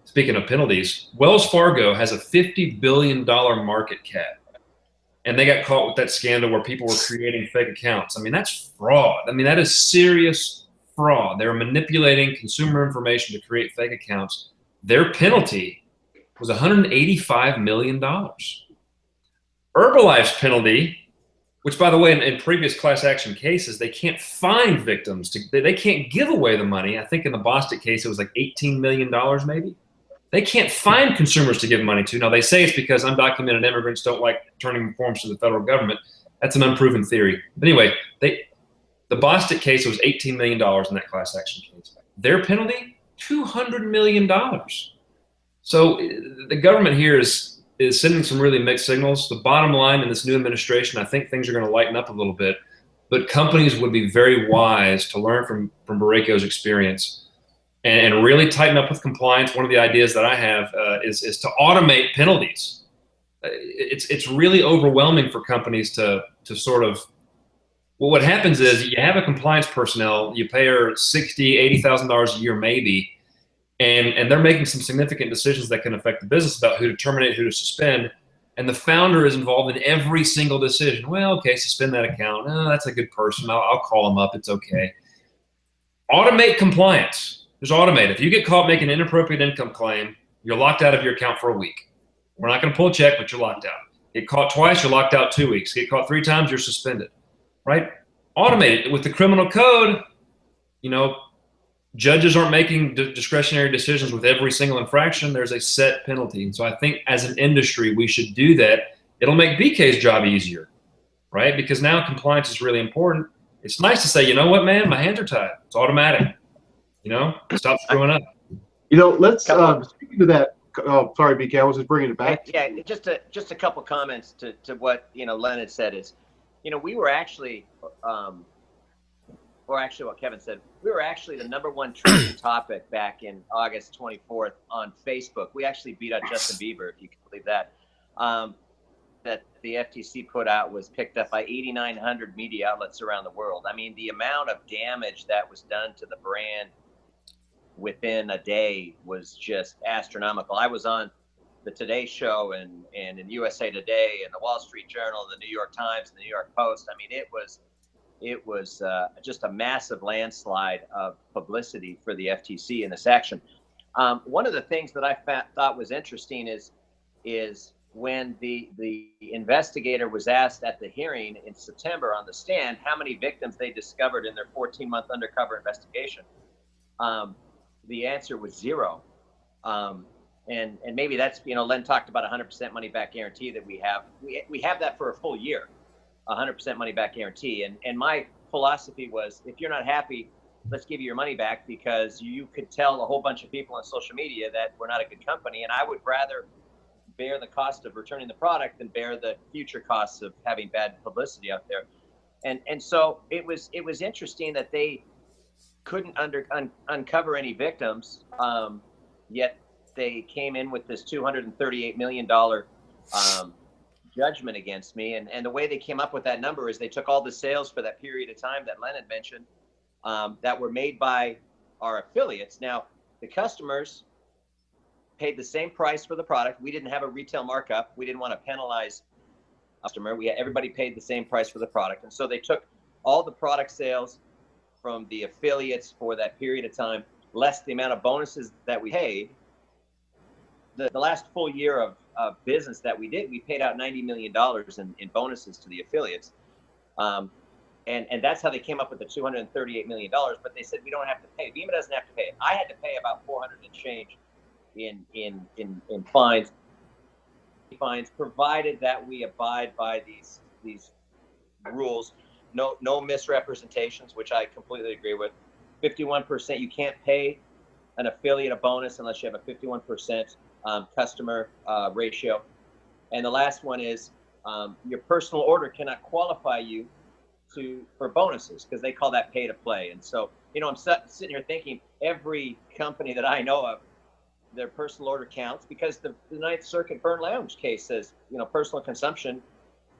speaking of penalties, Wells Fargo has a $50 billion market cap. And they got caught with that scandal where people were creating fake accounts. I mean, that's fraud. I mean, that is serious fraud. They were manipulating consumer information to create fake accounts. Their penalty was $185 million. Herbalife's penalty, which, by the way, in previous class action cases, they can't find victims. They can't give away the money. I think in the Boston case, it was like $18 million maybe. They can't find consumers to give money to. Now, they say it's because undocumented immigrants don't like turning forms to the federal government. That's an unproven theory. But anyway, the Boston case was $18 million in that class action case. Their penalty, $200 million. So the government here is sending some really mixed signals. The bottom line in this new administration, I think things are going to lighten up a little bit, but companies would be very wise to learn from Boreyko's experience and really tighten up with compliance. One of the ideas that I have is to automate penalties. It's really overwhelming for companies to sort of, well, what happens is you have a compliance personnel, you pay her $60,000, $80,000 a year maybe, and they're making some significant decisions that can affect the business about who to terminate, who to suspend. and the founder is involved in every single decision. Well, okay, suspend that account. Oh, that's a good person. I'll call them up. It's okay. Automate compliance. Just automate. If you get caught making an inappropriate income claim, you're locked out of your account for a week. We're not going to pull a check, but you're locked out. Get caught twice, you're locked out 2 weeks. Get caught 3 times, you're suspended, right? Automate it. With the criminal code, you know, judges aren't making discretionary decisions with every single infraction. There's a set penalty. And so I think as an industry, we should do that. It'll make BK's job easier, right? Because now compliance is really important. It's nice to say, you know what, man, my hands are tied. It's automatic. You know, stop screwing up. You know, let's speaking to that. Oh, sorry, BK. I was just bringing it back. Yeah, just a couple comments to what Len had said is, we were actually, or actually what Kevin said, we were actually the #1 trending topic back in August 24th on Facebook. We actually beat out Justin Bieber, if you can believe that. That the FTC put out was picked up by 8,900 media outlets around the world. I mean, the amount of damage that was done to the brand within a day was just astronomical. I was on the Today Show and in USA Today and the Wall Street Journal, the New York Times, the New York Post. I mean, it was just a massive landslide of publicity for the FTC in this action. One of the things that I thought was interesting is when the investigator was asked at the hearing in September on the stand how many victims they discovered in their 14-month undercover investigation. The answer was 0. And maybe that's, Len talked about 100% money back guarantee that we have. We have that for a full year, 100% money back guarantee. And my philosophy was, if you're not happy, let's give you your money back, because you could tell a whole bunch of people on social media that we're not a good company. And I would rather bear the cost of returning the product than bear the future costs of having bad publicity out there. And so it was interesting that they couldn't uncover any victims, yet they came in with this $238 million judgment against me. And the way they came up with that number is they took all the sales for that period of time that Len had mentioned that were made by our affiliates. Now, the customers paid the same price for the product. We didn't have a retail markup. We didn't want to penalize the customer. Everybody paid the same price for the product. And so they took all the product sales from the affiliates for that period of time, less the amount of bonuses that we paid. The last full year of business that we did, we paid out $90 million in bonuses to the affiliates. And that's how they came up with the $238 million. But they said, we don't have to pay. Vima doesn't have to pay it. I had to pay about 400 and change in fines, provided that we abide by these rules. No misrepresentations, which I completely agree with. 51%, you can't pay an affiliate a bonus unless you have a 51% customer ratio. And the last one is your personal order cannot qualify you for bonuses, because they call that pay to play. And so, I'm sitting here thinking, every company that I know of, their personal order counts, because the Ninth Circuit Burn Lounge case says, personal consumption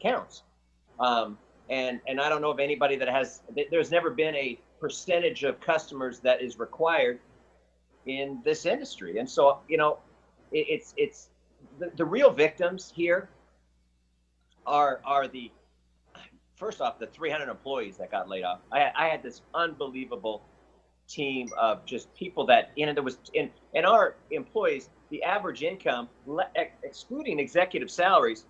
counts. And I don't know of anybody that there's never been a percentage of customers that is required in this industry. And so, it's the real victims here are first off, the 300 employees that got laid off. I had this unbelievable team of just people that, there was in our employees, the average income, excluding executive salaries,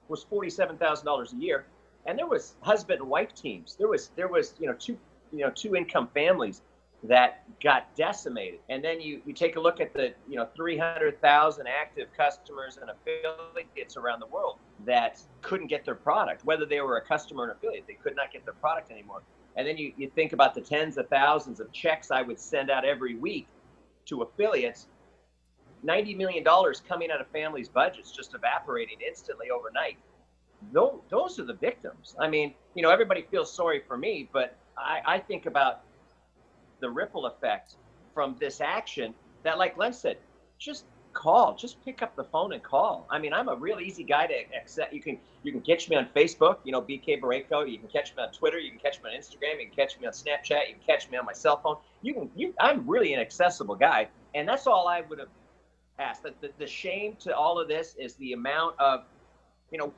was $47,000 a year. And there was husband and wife teams. There was two income families that got decimated. And then you take a look at the 300,000 active customers and affiliates around the world that couldn't get their product, whether they were a customer or an affiliate. They could not get their product anymore. And then you think about the tens of thousands of checks I would send out every week to affiliates. $90 million coming out of families' budgets, just evaporating instantly overnight. Those are the victims. I mean, everybody feels sorry for me, but I think about the ripple effect from this action that, like Len said, just pick up the phone and call. I mean, I'm a real easy guy to accept. You can catch me on Facebook, BK Boreyko. You can catch me on Twitter. You can catch me on Instagram. You can catch me on Snapchat. You can catch me on my cell phone. I'm really an accessible guy. And that's all I would have asked. The shame to all of this is the amount of you know,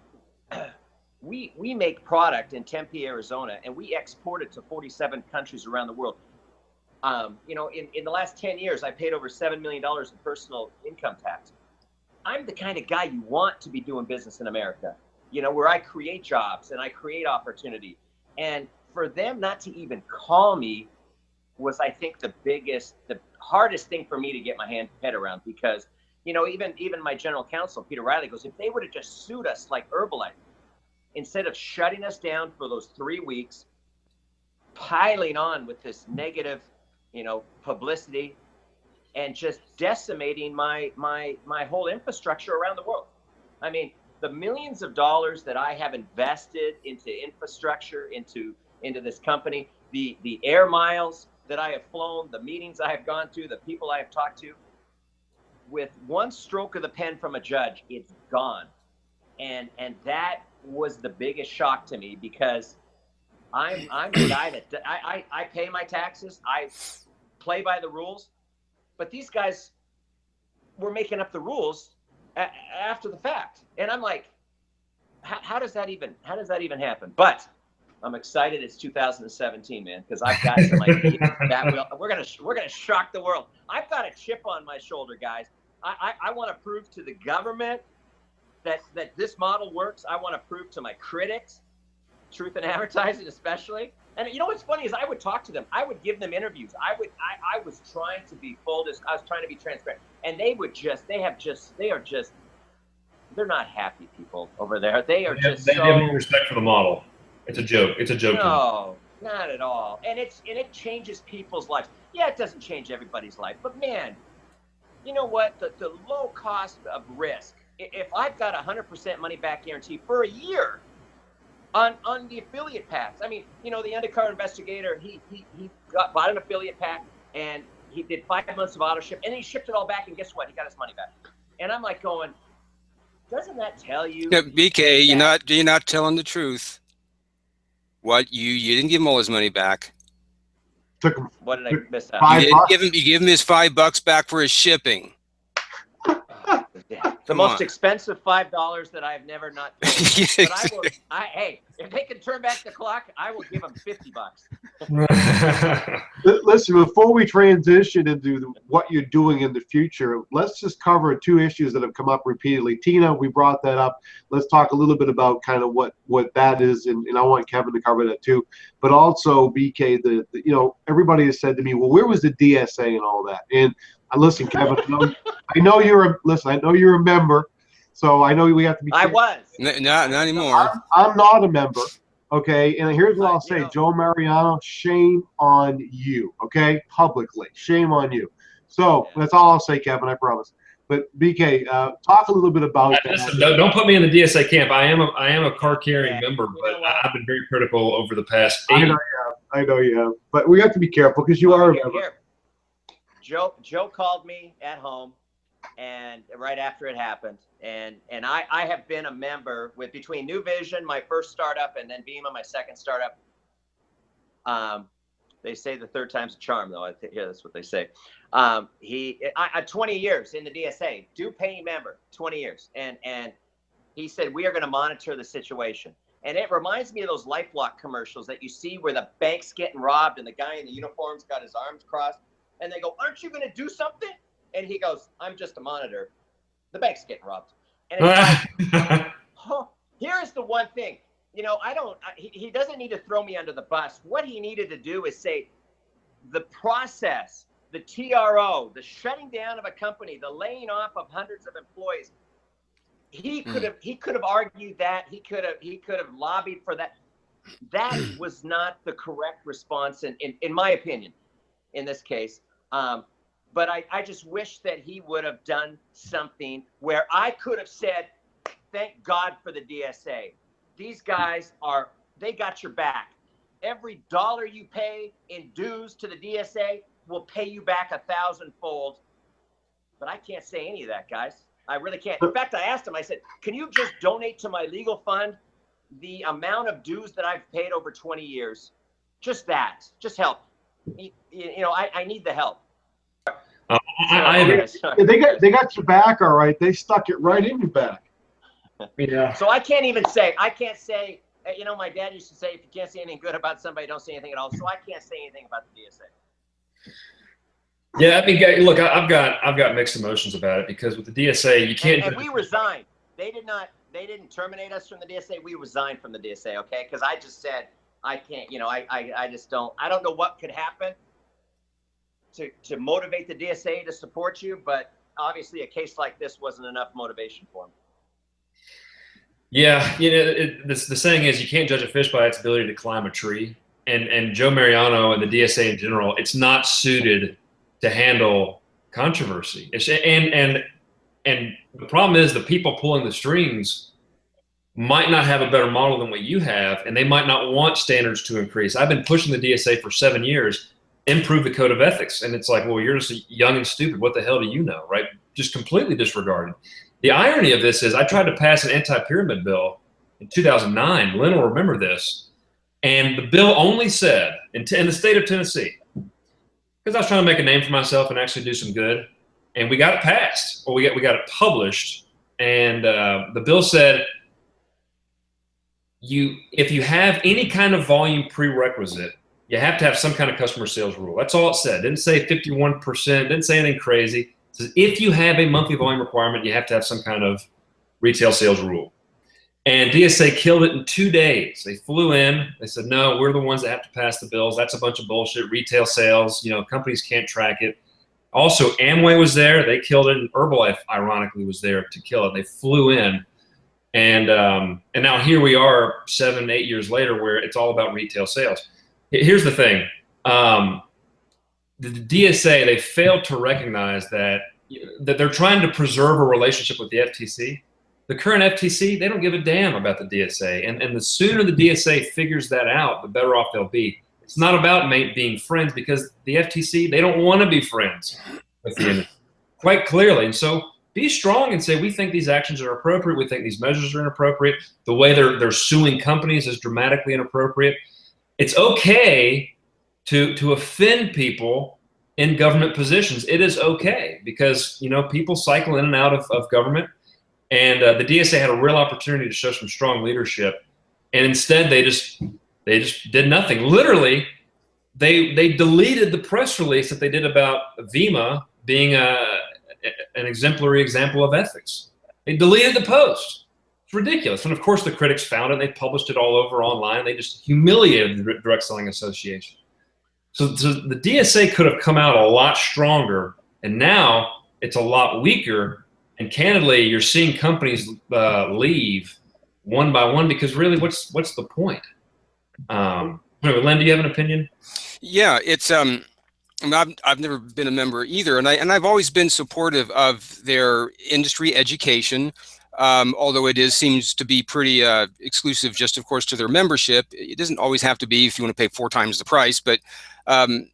we make product in Tempe, Arizona, and we export it to 47 countries around the world. You know, in the last 10 years, I paid over $7 million in personal income tax. I'm the kind of guy you want to be doing business in America, you know, where I create jobs and I create opportunity. And for them not to even call me was, I think, the hardest thing for me to get my head around, because, you know, even my general counsel, Peter Riley, goes, if they would have just sued us like Herbalife, instead of shutting us down for those 3 weeks, piling on with this negative, you know, publicity, and just decimating my whole infrastructure around the world. I mean, the millions of dollars that I have invested into infrastructure, into this company, the air miles that I have flown, the meetings I have gone to, the people I have talked to, with one stroke of the pen from a judge, it's gone. And that was the biggest shock to me, because I'm the guy that I pay my taxes, I play by the rules, but these guys were making up the rules after the fact, and I'm like, how does that even happen? But I'm excited. It's 2017, man, because I've got some ideas that we're gonna shock the world. I've got a chip on my shoulder, guys. I want to prove to the government that this model works. I want to prove to my critics, truth in advertising especially. And you know what's funny is I would talk to them. I would give them interviews. I was trying to be I was trying to be transparent. And they're not happy people over there. They have no respect for the model. It's a joke. It's a joke. No, not at all. And it changes people's lives. Yeah, it doesn't change everybody's life, but man, you know what? The low cost of risk. If I've got 100% money back guarantee for a year on the affiliate packs. I mean, you know, the undercover investigator, he bought an affiliate pack, and he did 5 months of auto ship, and he shipped it all back, and guess what? He got his money back. And I'm like going, doesn't that tell you? Yeah, BK, you're not telling the truth. What you didn't give him all his money back. Took him. What did I miss out? You give him his $5 back for his shipping. The most expensive $5 that I've never not paid. But hey, if they can turn back the clock, I will give them $50. Listen, before we transition into what you're doing in the future, let's just cover 2 issues that have come up repeatedly. Tina, we brought that up. Let's talk a little bit about kind of what that is, and I want Kevin to cover that too. But also, BK, you know, everybody has said to me, well, where was the DSA and all that? And listen, Kevin, I know you're a member, so I know we have to be careful. I was. Not anymore. I'm not a member, okay? And here's what I'll say. know, Joe Mariano, shame on you, okay? Publicly, shame on you. So that's all I'll say, Kevin, I promise. But BK, talk a little bit about that. Listen, don't put me in the DSA camp. I am a card-carrying member, but I've been very critical over the past 8 years. I know you have. But we have to be careful because you are a member. Joe called me at home, and right after it happened, and I have been a member with between New Vision, my first startup, and then Bima, my second startup. They say the third time's a charm, though. I think that's what they say. 20 years in the DSA, due paying member, 20 years, and he said we are going to monitor the situation. And it reminds me of those LifeLock commercials that you see where the bank's getting robbed and the guy in the uniform's got his arms crossed. And they go, aren't you going to do something? And he goes, I'm just a monitor. The bank's getting robbed. And it's like, here's the one thing. You know, he doesn't need to throw me under the bus. What he needed to do is say the process, the TRO, the shutting down of a company, the laying off of hundreds of employees. He could have argued that. He could have lobbied for that. That was not the correct response, in my opinion, in this case. But I just wish that he would have done something where I could have said, thank God for the DSA. These guys they got your back. Every dollar you pay in dues to the DSA will pay you back 1,000-fold. But I can't say any of that, guys. I really can't. In fact, I asked him, I said, can you just donate to my legal fund the amount of dues that I've paid over 20 years? Just that. Just help. You know, I need the help. They got your back, all right. They stuck it right in your back. Yeah. So I can't say, you know, my dad used to say, if you can't say anything good about somebody, don't say anything at all. So I can't say anything about the DSA. Yeah, I mean, look, I've got mixed emotions about it, because with the DSA, you can't. And we resigned. They didn't terminate us from the DSA. We resigned from the DSA, okay? Because I just said, I can't, you know, I just don't know what could happen to motivate the DSA to support you, but obviously a case like this wasn't enough motivation for me. Yeah, you know, the saying is, you can't judge a fish by its ability to climb a tree. And Joe Mariano and the DSA in general, it's not suited to handle controversy. And the problem is, the people pulling the strings might not have a better model than what you have, and they might not want standards to increase. I've been pushing the DSA for 7 years, improve the code of ethics. And it's like, well, you're just young and stupid. What the hell do you know, right? Just completely disregarded. The irony of this is, I tried to pass an anti-pyramid bill in 2009. Lynn will remember this. And the bill only said, in the state of Tennessee, because I was trying to make a name for myself and actually do some good, and we got it passed, or we got it published. And the bill said, if you have any kind of volume prerequisite, you have to have some kind of customer sales rule. That's all it said. It didn't say 51%, didn't say anything crazy. It says, if you have a monthly volume requirement, you have to have some kind of retail sales rule. And DSA killed it in 2 days. They flew in. They said, no, we're the ones that have to pass the bills. That's a bunch of bullshit. Retail sales, you know, companies can't track it. Also, Amway was there. They killed it. And Herbalife, ironically, was there to kill it. They flew in. And now here we are 7, 8 years later, where it's all about retail sales. Here's the thing. The DSA, they failed to recognize that they're trying to preserve a relationship with the FTC. The current FTC, they don't give a damn about the DSA. And the sooner the DSA figures that out, the better off they'll be. It's not about being friends, because the FTC, they don't want to be friends with the industry, quite clearly. And so be strong and say, we think these actions are appropriate. We think these measures are inappropriate. The way they're suing companies is dramatically inappropriate. It's okay to offend people in government positions. It is okay, because, you know, people cycle in and out of government. And the DSA had a real opportunity to show some strong leadership, and instead they just did nothing. Literally, they deleted the press release that they did about VIMA being an exemplary example of ethics. They deleted the post. It's ridiculous. And of course, the critics found it. They published it all over online. They just humiliated the Direct Selling Association. So the DSA could have come out a lot stronger, and now it's a lot weaker. And candidly, you're seeing companies leave one by one, because really, what's the point? Len, do you have an opinion? Yeah, it's I've never been a member either, and I've always been supportive of their industry education, although it seems to be pretty exclusive, just of course, to their membership. It doesn't always have to be if you want to pay 4 times the price, but and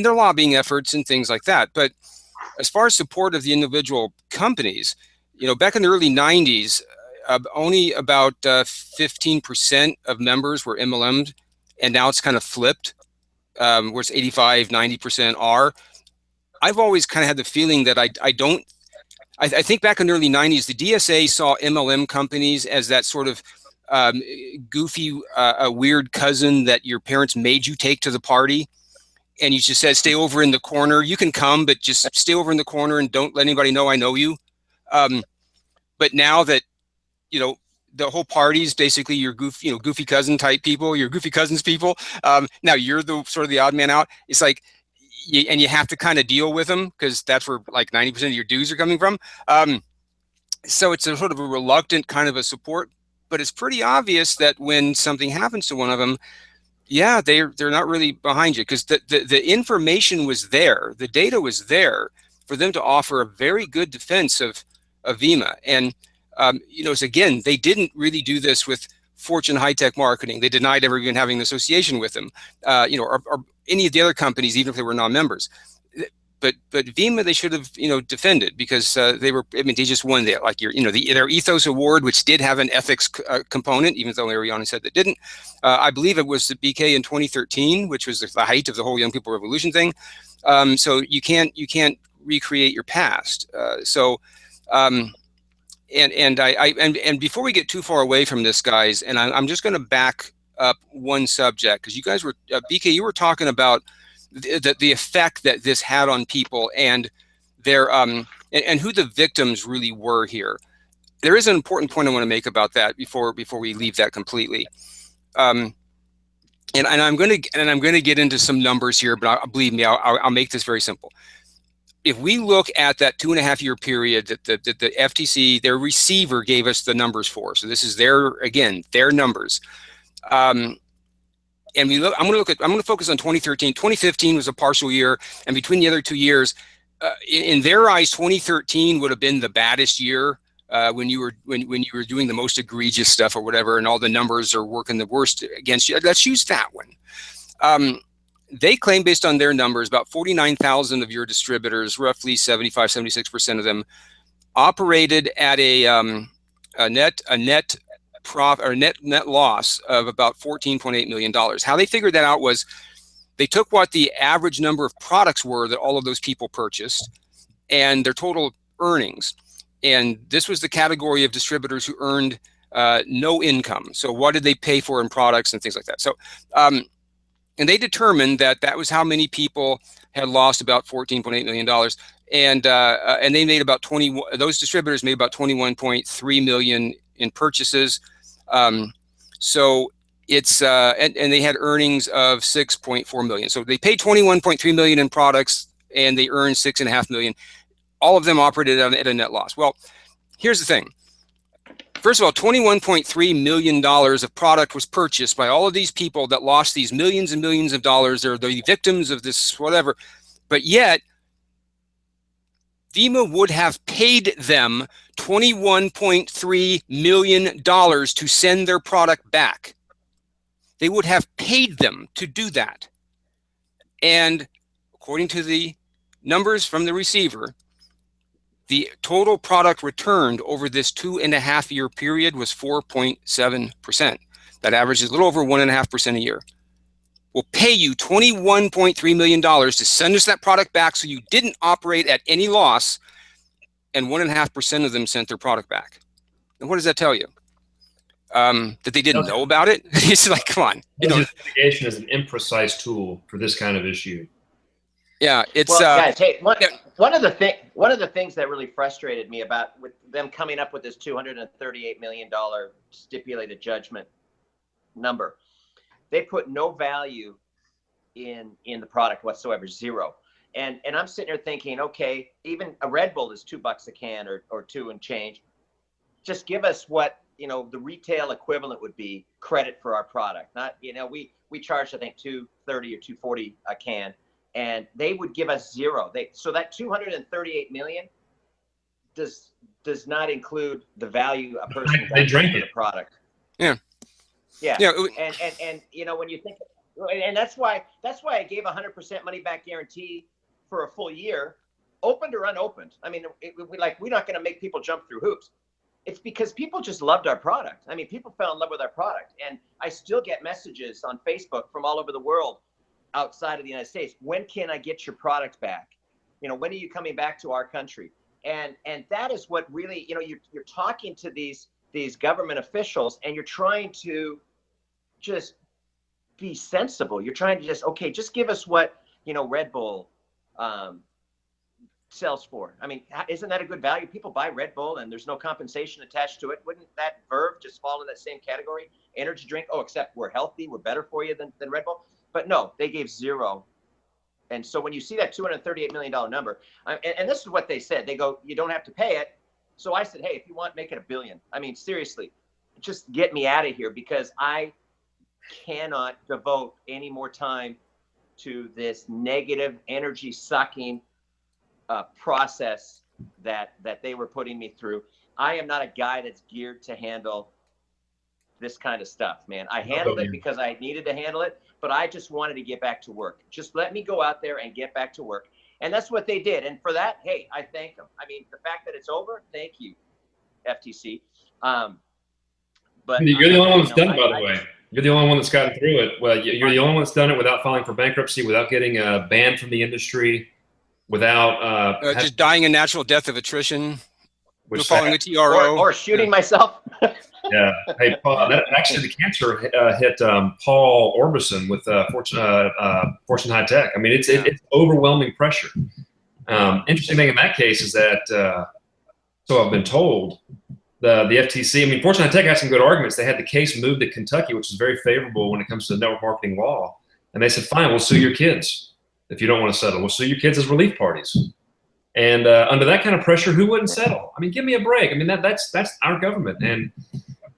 their lobbying efforts and things like that. But as far as support of the individual companies, you know, back in the early 90s, only about 15% of members were MLM'd, and now it's kind of flipped, where it's 85, 90% are. I've always kind of had the feeling that I think back in the early 90s, the DSA saw MLM companies as that sort of goofy, weird cousin that your parents made you take to the party. And you just said, stay over in the corner. You can come, but just stay over in the corner and don't let anybody know I know you. But now that, you know, the whole party's basically your goofy cousin type people, your goofy cousins people. Now you're the sort of the odd man out. It's like, and you have to kind of deal with them, because that's where like 90% of your dues are coming from. So it's a sort of a reluctant kind of a support, but it's pretty obvious that when something happens to one of them, yeah, they're not really behind you, because the information was there, the data was there for them to offer a very good defense of VIMA. And you know, so again, they didn't really do this with Fortune High Tech Marketing. They denied ever even having an association with them, you know, or any of the other companies, even if they were non-members. But VIMA, they should have, you know, defended, because they just won their Ethos Award, which did have an ethics component, even though Ariana said that didn't. I believe it was the BK in 2013, which was the height of the whole Young People Revolution thing. So you can't recreate your past. And before we get too far away from this, guys, and I'm just going to back up one subject, because you guys were BK, you were talking about the effect that this had on people and their and who the victims really were here. There is an important point I want to make about that before we leave that completely. And I'm going to get into some numbers here, but believe me, I'll make this very simple. If we look at that 2.5-year period that the FTC, their receiver, gave us the numbers for, so this is their numbers. And I'm going to focus on 2013. 2015 was a partial year, and between the other 2 years, in their eyes, 2013 would have been the baddest year when you were doing the most egregious stuff or whatever, and all the numbers are working the worst against you. Let's use that one. They claim, based on their numbers, about 49,000 of your distributors, roughly 76% of them, operated at a net profit or net loss of about $14.8 million. How they figured that out was they took what the average number of products were that all of those people purchased and their total earnings. And this was the category of distributors who earned no income. So what did they pay for in products and things like that? So, and they determined that was how many people had lost about $14.8 million. And they made about those distributors made about 21.3 million in purchases. So it's, and they had earnings of 6.4 million. So they paid 21.3 million in products and they earned 6.5 million. All of them operated at a net loss. Well, here's the thing. First of all, $21.3 million of product was purchased by all of these people that lost these millions and millions of dollars. They're the victims of this, whatever. But yet, FEMA would have paid them $21.3 million to send their product back. They would have paid them to do that. And according to the numbers from the receiver, the total product returned over this 2.5-year period was 4.7%. That averages a little over 1.5% a year. We'll pay you $21.3 million to send us that product back so you didn't operate at any loss, and 1.5% of them sent their product back. And what does that tell you? That they didn't know about it? It's like, come on. Litigation is an imprecise tool for this kind of issue. Yeah, it's guys. Hey, one of the things that really frustrated me about with them coming up with this $238 million stipulated judgment number, they put no value in the product whatsoever, zero. And I'm sitting there thinking, okay, even a Red Bull is $2 a can or two and change. Just give us what the retail equivalent would be credit for our product. Not we charge I think $2.30 or $2.40 a can. And they would give us zero. So that 238 million does not include the value a person got for the product. Yeah. And when you think, and that's why I gave 100% money back guarantee for a full year, opened or unopened. I mean, we're not going to make people jump through hoops. It's because people just loved our product. I mean, people fell in love with our product, and I still get messages on Facebook from all over the world. Outside of the United States, when can I get your product back? When are you coming back to our country? And that is what really, you're talking to these government officials, and you're trying to just be sensible. You're trying to just give us what Red Bull sells for. I mean, isn't that a good value? People buy Red Bull, and there's no compensation attached to it. Wouldn't that Verve just fall in that same category? Energy drink. Oh, except we're healthy. We're better for you than Red Bull. But no, they gave zero. And so when you see that $238 million number, and this is what they said, they go, you don't have to pay it. So I said, hey, if you want, make it $1 billion. I mean, seriously, just get me out of here, because I cannot devote any more time to this negative energy sucking process that they were putting me through. I am not a guy that's geared to handle this kind of stuff, man. I handled it because I needed to handle it, but I just wanted to get back to work. Just let me go out there and get back to work. And that's what they did. And for that, hey, I thank them. I mean, the fact that it's over, thank you, FTC. But you're the only one that's done it, by the way. You're the only one that's gotten through it. Well, you're the only one that's done it without filing for bankruptcy, without getting banned from the industry, without just dying a natural death of attrition. which following the TRO. Or shooting myself. Yeah. Hey, Paul, actually the cancer hit Paul Orbison with Fortune High Tech. I mean, it's overwhelming pressure. Interesting thing in that case is that, so I've been told, the FTC, I mean, Fortune High Tech had some good arguments. They had the case moved to Kentucky, which is very favorable when it comes to network marketing law. And they said, fine, we'll sue your kids if you don't want to settle. We'll sue your kids as relief parties. And under that kind of pressure, who wouldn't settle? I mean, give me a break. I mean, that's our government. And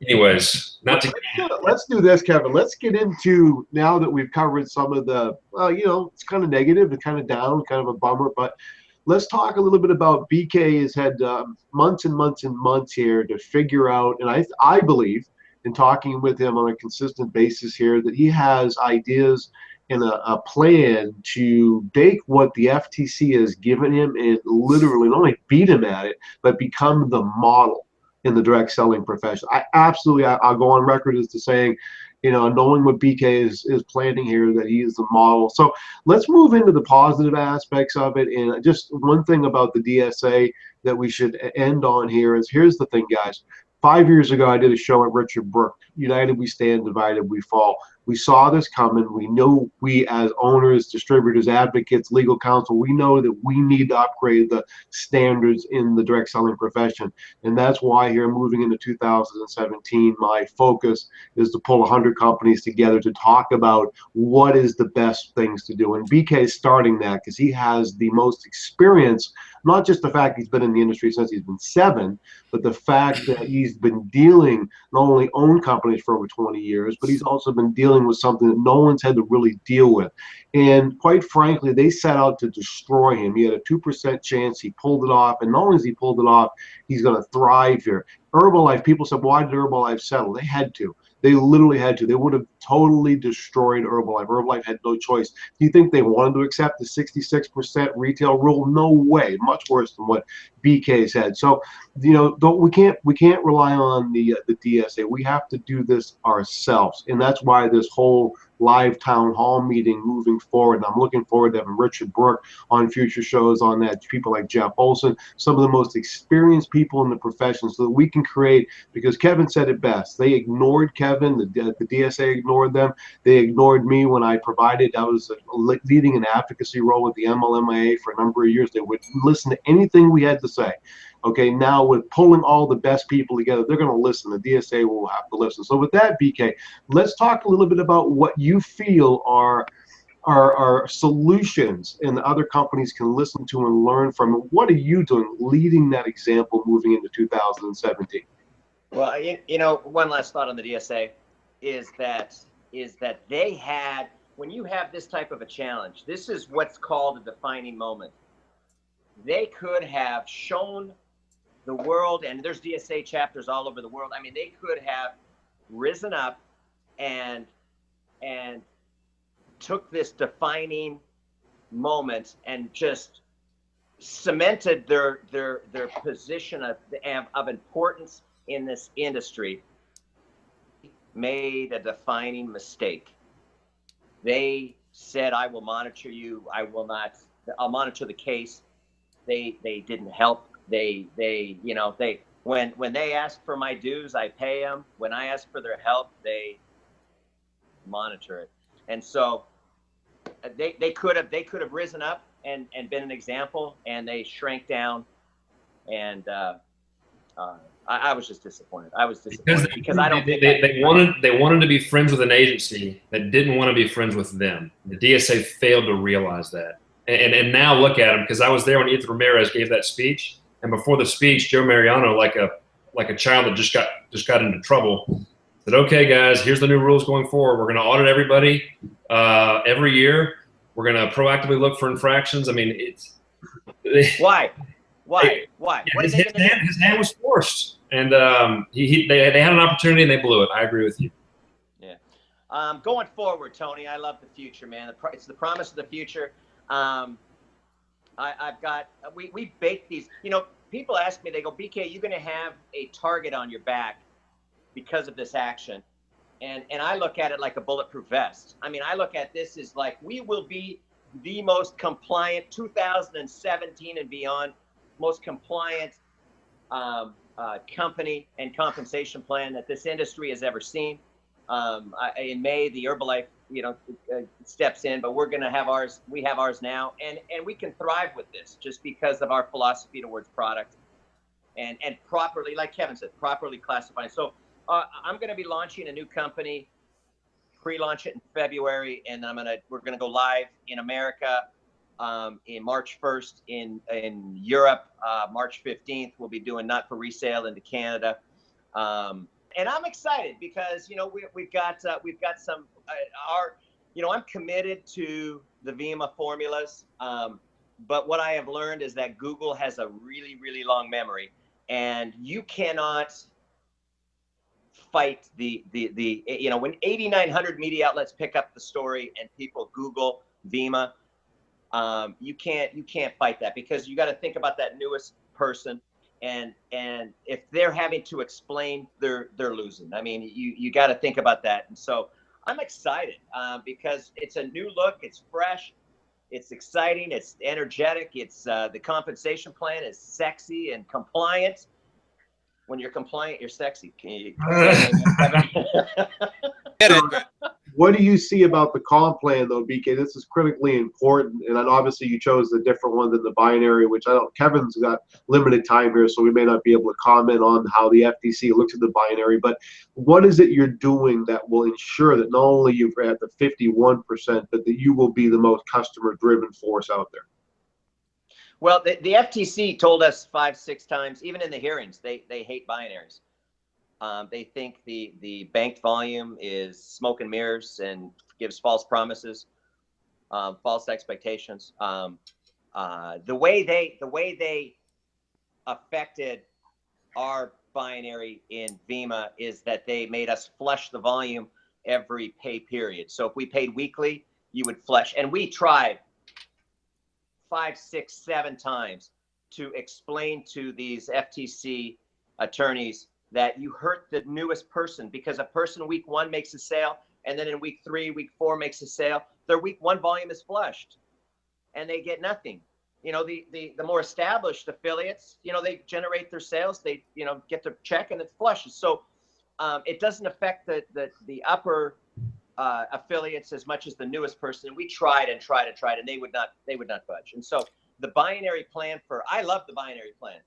anyways, let's do this, Kevin. Let's get into, now that we've covered some of the, it's kind of negative and kind of down, kind of a bummer, but let's talk a little bit about BK has had months and months and months here to figure out, and I believe, in talking with him on a consistent basis here, that he has ideas and a plan to take what the FTC has given him and literally not only beat him at it, but become the model in the direct selling profession. I'll go on record as to saying, knowing what BK is planning here, that he is the model. So let's move into the positive aspects of it. And just one thing about the DSA that we should end on here is, here's the thing, guys. 5 years ago, I did a show at Richard Brook. United we stand, divided we fall. We saw this coming. We know, we as owners, distributors, advocates, legal counsel, we know that we need to upgrade the standards in the direct selling profession. And that's why here, moving into 2017, my focus is to pull 100 companies together to talk about what is the best things to do. And BK is starting that because he has the most experience, not just the fact he's been in the industry since he's been 7, but the fact that he's been dealing, not only owned companies for over 20 years, but he's also been dealing with something that no one's had to really deal with. And quite frankly, they set out to destroy him. He had a 2% chance. He pulled it off. And not only has he pulled it off, he's going to thrive here. Herbalife, people said, why did Herbalife settle? They had to. They literally had to. They would have totally destroyed Herbalife. Herbalife had no choice. Do you think they wanted to accept the 66% retail rule? No way. Much worse than what BK's had. So, we can't rely on the DSA. We have to do this ourselves, and that's why this whole live town hall meeting moving forward. And I'm looking forward to having Richard Brook on future shows on that. People like Jeff Olson, some of the most experienced people in the profession, so that we can create. Because Kevin said it best. They ignored Kevin. The DSA ignored them. They ignored me when I provided. I was leading an advocacy role with the MLMIA for a number of years. They would listen to anything we had to say. Okay, now with pulling all the best people together, they're going to listen. The DSA will have to listen. So with that, BK, let's talk a little bit about what you feel are solutions and the other companies can listen to and learn from. What are you doing, leading that example moving into 2017? Well, one last thought on the DSA is that they had, when you have this type of a challenge, this is what's called a defining moment. They could have shown the world, and there's DSA chapters all over the world. I mean, they could have risen up and took this defining moment and just cemented their position of importance in this industry. Made a defining mistake. They said, I will monitor you. I'll monitor the case. They didn't help. When they ask for my dues, I pay them. When I ask for their help, they monitor it. And so they could have risen up and been an example, and they shrank down. And I was just disappointed. I was disappointed because I don't think they wanted to be friends with an agency that didn't want to be friends with them. The DSA failed to realize that. And now look at him, because I was there when Ethan Ramirez gave that speech, and before the speech, Joe Mariano, like a child that just got into trouble, said, "Okay, guys, here's the new rules going forward. We're going to audit everybody every year. We're going to proactively look for infractions." I mean, why? Yeah, his hand was forced, and they had an opportunity and they blew it. I agree with you. Yeah. Going forward, Tony, I love the future, man. It's the promise of the future. We bake these, people ask me, they go, BK, you're going to have a target on your back because of this action. And I look at it like a bulletproof vest. I mean, I look at this as like, we will be the most compliant 2017 and beyond, most compliant company and compensation plan that this industry has ever seen. In May, the Herbalife, steps in, but we're going to have ours. We have ours now, and we can thrive with this just because of our philosophy towards product and properly, like Kevin said, properly classifying. So I'm going to be launching a new company, pre-launch it in February, and we're going to go live in America in March 1st, in Europe, March 15th. We'll be doing not for resale into Canada. And I'm excited because, we've got some, I'm committed to the Vima formulas. But what I have learned is that Google has a really, really long memory, and you cannot fight when 8,900 media outlets pick up the story and people Google Vima, you can't fight that, because you got to think about that newest person. And if they're having to explain, they're losing. I mean, you got to think about that. And so I'm excited because it's a new look. It's fresh. It's exciting. It's energetic. It's the compensation plan is sexy and compliant. When you're compliant, you're sexy. Can you Get it? What do you see about the comp plan, though, BK? This is critically important, and then obviously you chose the different one than the binary, which I don't. Kevin's got limited time here, so we may not be able to comment on how the FTC looks at the binary. But what is it you're doing that will ensure that not only you're at the 51%, but that you will be the most customer-driven force out there? Well, the FTC told us 5-6 times, even in the hearings, they hate binaries. They think the banked volume is smoke and mirrors and gives false promises, false expectations. The way they affected our binary in Vima is that they made us flush the volume every pay period. So if we paid weekly, you would flush, and we tried 5, 6, 7 times to explain to these FTC attorneys that you hurt the newest person, because a person week 1 makes a sale, and then in week 3, week 4 makes a sale. Their week 1 volume is flushed, and they get nothing. The more established affiliates, they generate their sales, they get their check, and it flushes. So it doesn't affect the upper affiliates as much as the newest person. And we tried, and they would not budge. And so the binary plan I love the binary plan,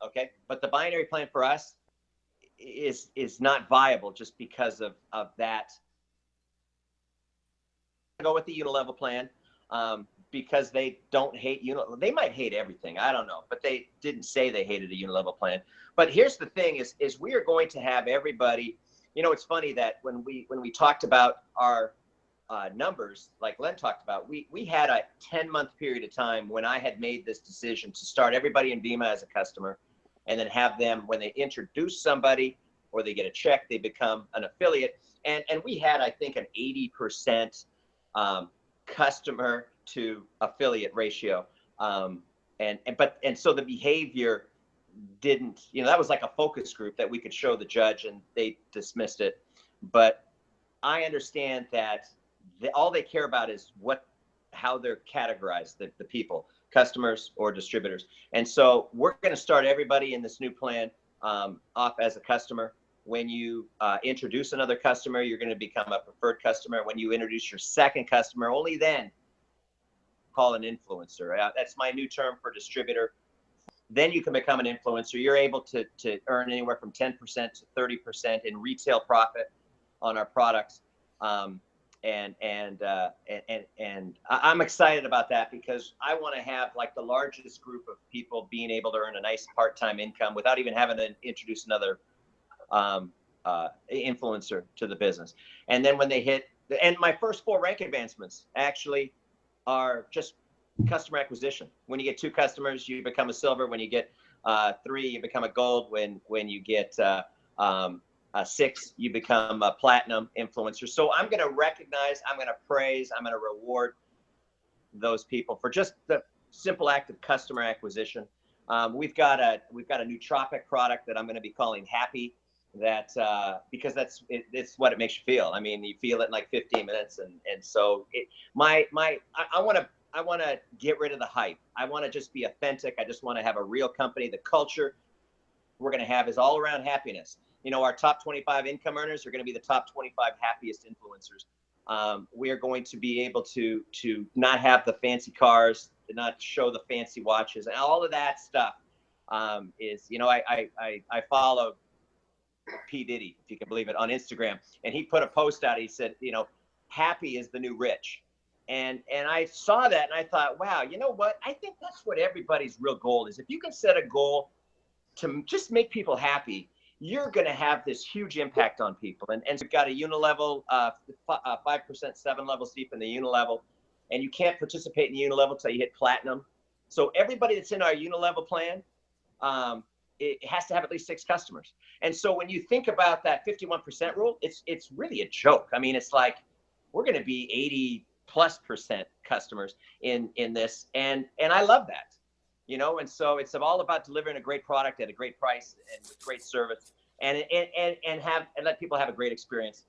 okay, but the binary plan for us is not viable just because of that. I go with the unilevel plan because they don't hate they might hate everything, I don't know, but they didn't say they hated a unilevel plan. But here's the thing is we are going to have everybody. It's funny that when we talked about our numbers, like Len talked about, we had a 10-month period of time when I had made this decision to start everybody in Vima as a customer, and then have them, when they introduce somebody or they get a check, they become an affiliate. And we had, I think, an 80% customer to affiliate ratio. And so the behavior didn't, that was like a focus group that we could show the judge, and they dismissed it. But I understand that all they care about is how they're categorized, the people, customers or distributors. And so we're going to start everybody in this new plan off as a customer. When you introduce another customer, you're going to become a preferred customer. When you introduce your second customer, only then call an influencer. That's my new term for distributor. Then you can become an influencer. You're able to earn anywhere from 10% to 30% in retail profit on our products. And I'm excited about that, because I want to have like the largest group of people being able to earn a nice part-time income without even having to introduce another influencer to the business. And then when they hit, and my first 4 rank advancements actually are just customer acquisition. When you get 2 customers, you become a silver. When you get 3, you become a gold. When you get 6, you become a platinum influencer. So I'm going to recognize, I'm going to praise, I'm going to reward those people for just the simple act of customer acquisition. We've got a nootropic product that I'm going to be calling Happy, because it's what it makes you feel. I mean, you feel it in like 15 minutes, and so I want to get rid of the hype. I want to just be authentic. I just want to have a real company. The culture we're going to have is all around happiness. You know, our top 25 income earners are going to be the top 25 happiest influencers. We are going to be able to not have the fancy cars, to not show the fancy watches, and all of that stuff is, you know, I follow P. Diddy, if you can believe it, on Instagram, and he put a post out. He said, you know, happy is the new rich. And I saw that and I thought, wow, you know what? I think that's what everybody's real goal is. If you can set a goal to just make people happy, you're going to have this huge impact on people. And we've got a unilevel, 5%, 7 levels deep in the unilevel, and you can't participate in the unilevel until you hit platinum. So everybody that's in our unilevel plan, it has to have at least 6 customers. And so when you think about that 51% rule, it's really a joke. I mean, it's like we're going to be 80+% customers in this, and I love that. You know, and so it's all about delivering a great product at a great price and with great service, and let people have a great experience.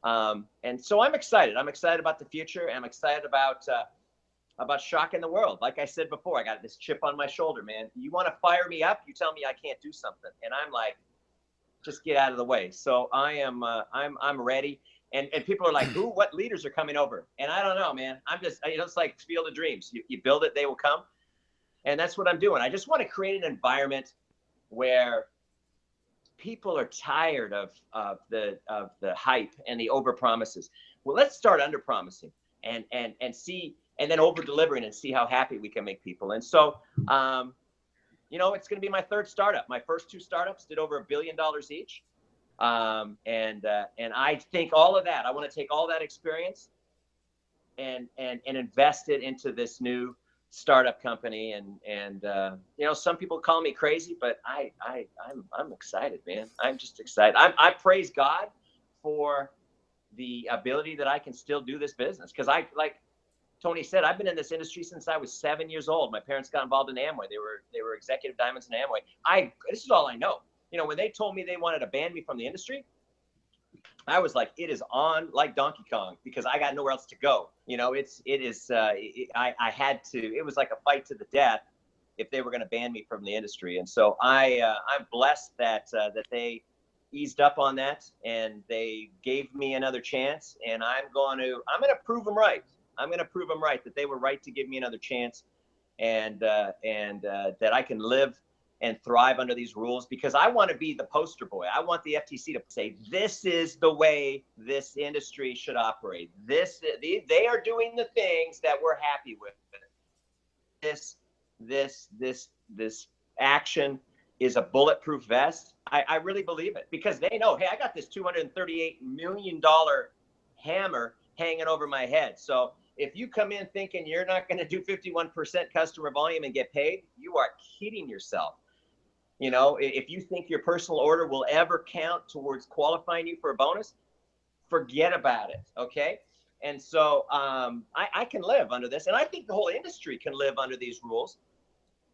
And so I'm excited. I'm excited about the future, and I'm excited about shocking the world. Like I said before, I got this chip on my shoulder, man. You want to fire me up? You tell me I can't do something, and I'm like, just get out of the way. So I'm ready. And people are like, what leaders are coming over? And I don't know, man. I'm just, you know, it's like Field of Dreams. You build it, they will come. And that's what I'm doing. I just want to create an environment where people are tired of the hype and the over promises. Well, let's start under promising and see, and then over delivering and see how happy we can make people. And so, you know, it's going to be my 3rd startup. My first 2 startups did over $1 billion each. And I think all of that, I want to take all that experience and invest it into this new startup company. And you know, some people call me crazy, but I'm excited, man. I'm just excited. I praise God for the ability that I can still do this business. Cause like Tony said, I've been in this industry since I was 7 years old. My parents got involved in Amway. They were executive diamonds in Amway. This is all I know. You know, when they told me they wanted to ban me from the industry, I was like, it is on like Donkey Kong, because I got nowhere else to go. You know, I had to, it was like a fight to the death if they were going to ban me from the industry. And so I'm blessed that they eased up on that and they gave me another chance, and I'm going to prove them right. I'm going to prove them right, that they were right to give me another chance, and that I can live and thrive under these rules, because I want to be the poster boy. I want the FTC to say, this is the way this industry should operate. They are doing the things that we're happy with. This action is a bulletproof vest. I really believe it, because they know, hey, I got this $238 million hammer hanging over my head. So if you come in thinking you're not going to do 51% customer volume and get paid, you are kidding yourself. You know, if you think your personal order will ever count towards qualifying you for a bonus, forget about it. Okay. And so I can live under this, and I think the whole industry can live under these rules.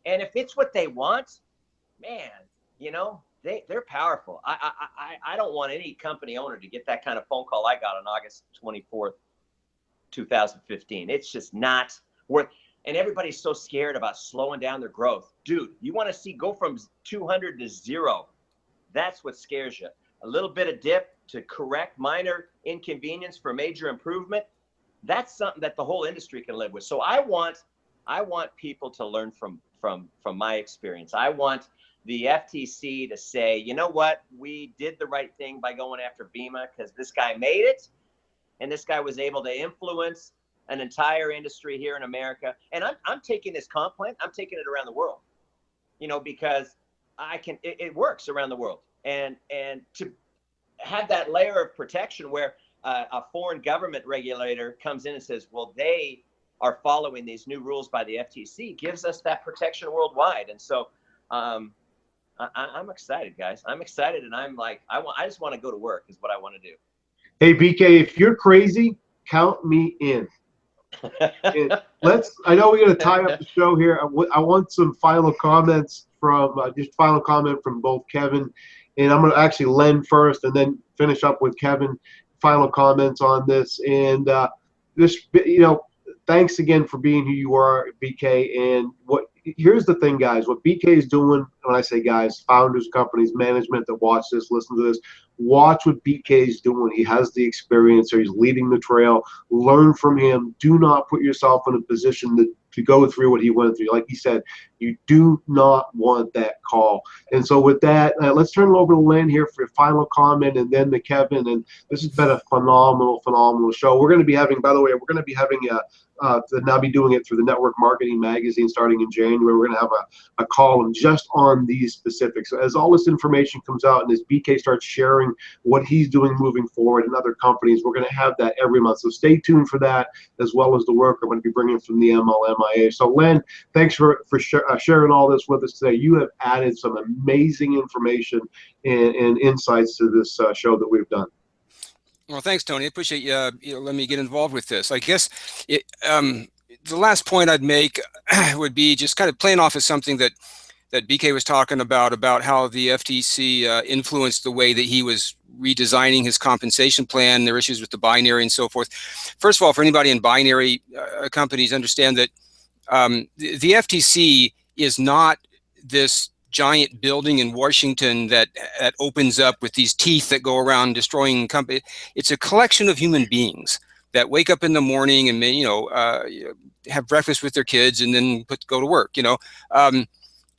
And if it's what they want, man, you know, they're powerful. I don't want any company owner to get that kind of phone call I got on August 24th, 2015. It's just not worth. And everybody's so scared about slowing down their growth. Dude, you want to see go from 200 to 0. That's what scares you. A little bit of dip to correct minor inconvenience for major improvement. That's something that the whole industry can live with. So I want people to learn from my experience. I want the FTC to say, you know what? We did the right thing by going after BEMA, because this guy made it, and this guy was able to influence an entire industry here in America. And I'm taking this comp plan, I'm taking it around the world, you know, because it works around the world. And to have that layer of protection where a foreign government regulator comes in and says, well, they are following these new rules by the FTC, gives us that protection worldwide. And so I'm excited, guys. I'm excited, and I'm like, I just want to go to work is what I want to do. Hey, BK, if you're crazy, count me in. I know we're going to tie up the show here. I want some final comments from final comment from both Kevin, and I'm going to actually Len first and then finish up with Kevin. Final comments on this. And this, you know, thanks again for being who you are, BK, and what here's the thing, guys. What BK is doing, when I say guys, founders, companies, management that watch this, listen to this, watch what BK is doing. He has the experience, or he's leading the trail. Learn from him. Do not put yourself in a position to go through what he went through. Like he said, you do not want that call. And so with that, let's turn it over to Lynn here for a final comment, and then to Kevin. And this has been a phenomenal, phenomenal show. We're going to be having, by the way, we're going to be having to now be doing it through the Network Marketing Magazine starting in January. We're going to have a column just on these specifics. So as all this information comes out and as BK starts sharing what he's doing moving forward in other companies, we're going to have that every month. So stay tuned for that, as well as the work I'm going to be bringing from the MLMIA. So Len, thanks for sharing all this with us today. You have added some amazing information and insights to this show that we've done. Well, thanks, Tony. I appreciate you letting me get involved with this. I guess the last point I'd make would be just kind of playing off of something that BK was talking about how the FTC influenced the way that he was redesigning his compensation plan. There are issues with the binary and so forth. First of all, for anybody in binary companies, understand that the FTC is not this giant building in Washington that opens up with these teeth that go around destroying companies. It's a collection of human beings that wake up in the morning and have breakfast with their kids and then go to work. And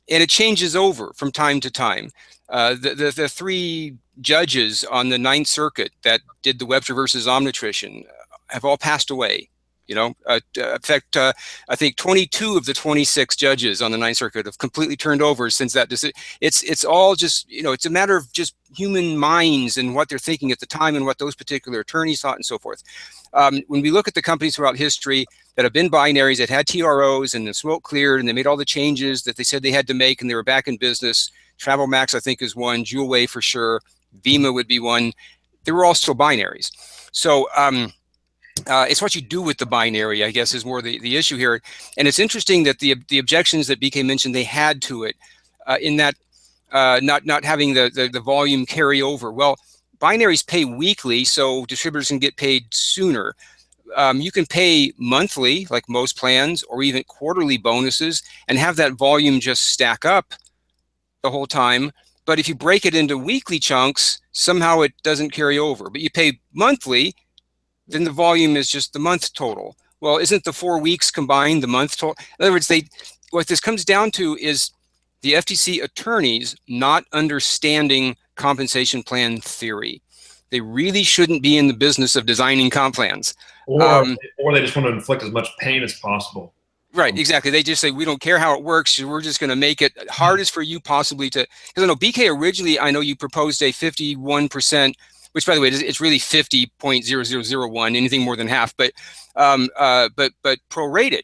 it changes over from time to time. The three judges on the Ninth Circuit that did the Webster versus Omnitrition have all passed away. In fact, I think 22 of the 26 judges on the Ninth Circuit have completely turned over since that decision. It's all just, it's a matter of just human minds and what they're thinking at the time and what those particular attorneys thought and so forth. When we look at the companies throughout history that have been binaries, that had TROs and the smoke cleared and they made all the changes that they said they had to make and they were back in business. Travel Max, I think, is one. Jewelway for sure. Vima would be one. They were all still binaries. So, it's what you do with the binary, I guess, is more the issue here. And it's interesting that the objections that BK mentioned they had to it, in that not having the volume carry over. Well, binaries pay weekly, so distributors can get paid sooner. You can pay monthly, like most plans, or even quarterly bonuses, and have that volume just stack up the whole time. But if you break it into weekly chunks, somehow it doesn't carry over. But you pay monthly, then the volume is just the month total. Well, isn't the 4 weeks combined the month total? In other words, what this comes down to is the FTC attorneys not understanding compensation plan theory. They really shouldn't be in the business of designing comp plans. Or they just want to inflict as much pain as possible. Right, exactly. They just say, we don't care how it works. We're just going to make it hardest for you possibly to, because I know BK originally, I know you proposed a 51%, which, by the way, it's really 50.0001, anything more than half, but prorated.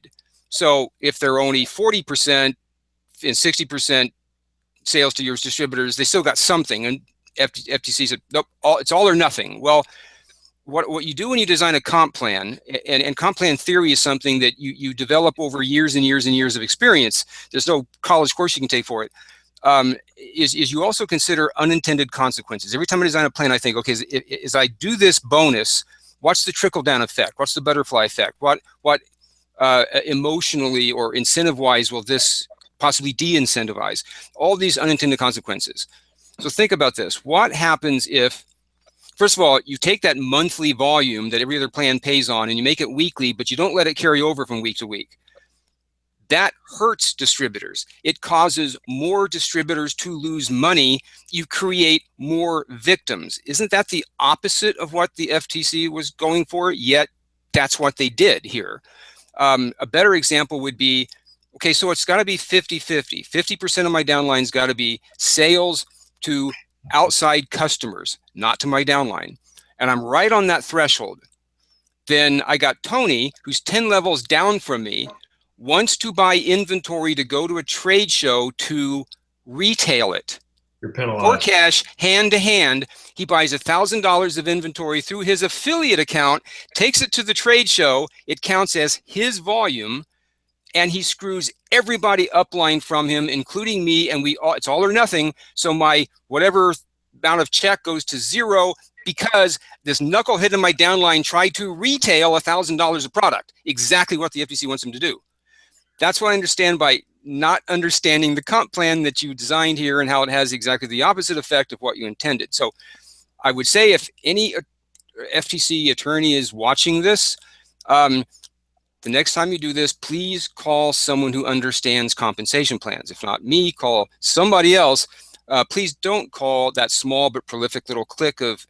So if they're only 40% and 60% sales to your distributors, they still got something. And FTC said, nope, it's all or nothing. Well, what you do when you design a comp plan, and comp plan theory is something that you develop over years and years and years of experience. There's no college course you can take for it. Is you also consider unintended consequences. Every time I design a plan, I think, okay, as I do this bonus, what's the trickle-down effect? What's the butterfly effect? What emotionally or incentive-wise will this possibly de-incentivize? All these unintended consequences. So think about this. What happens if, first of all, you take that monthly volume that every other plan pays on and you make it weekly, but you don't let it carry over from week to week? That hurts distributors. It causes more distributors to lose money. You create more victims. Isn't that the opposite of what the FTC was going for? Yet that's what they did here. A better example would be, okay, so it's got to be 50-50. 50% of my downline's got to be sales to outside customers, not to my downline. And I'm right on that threshold. Then I got Tony, who's 10 levels down from me, wants to buy inventory to go to a trade show to retail it. You're penalized. For cash, hand to hand, he buys $1,000 of inventory through his affiliate account, takes it to the trade show, it counts as his volume, and he screws everybody upline from him, including me, and it's all or nothing. So my whatever amount of check goes to zero because this knucklehead in my downline tried to retail $1,000 of product. Exactly what the FTC wants him to do. That's what I understand by not understanding the comp plan that you designed here and how it has exactly the opposite effect of what you intended. So I would say if any FTC attorney is watching this, the next time you do this, please call someone who understands compensation plans. If not me, call somebody else. Please don't call that small but prolific little clique of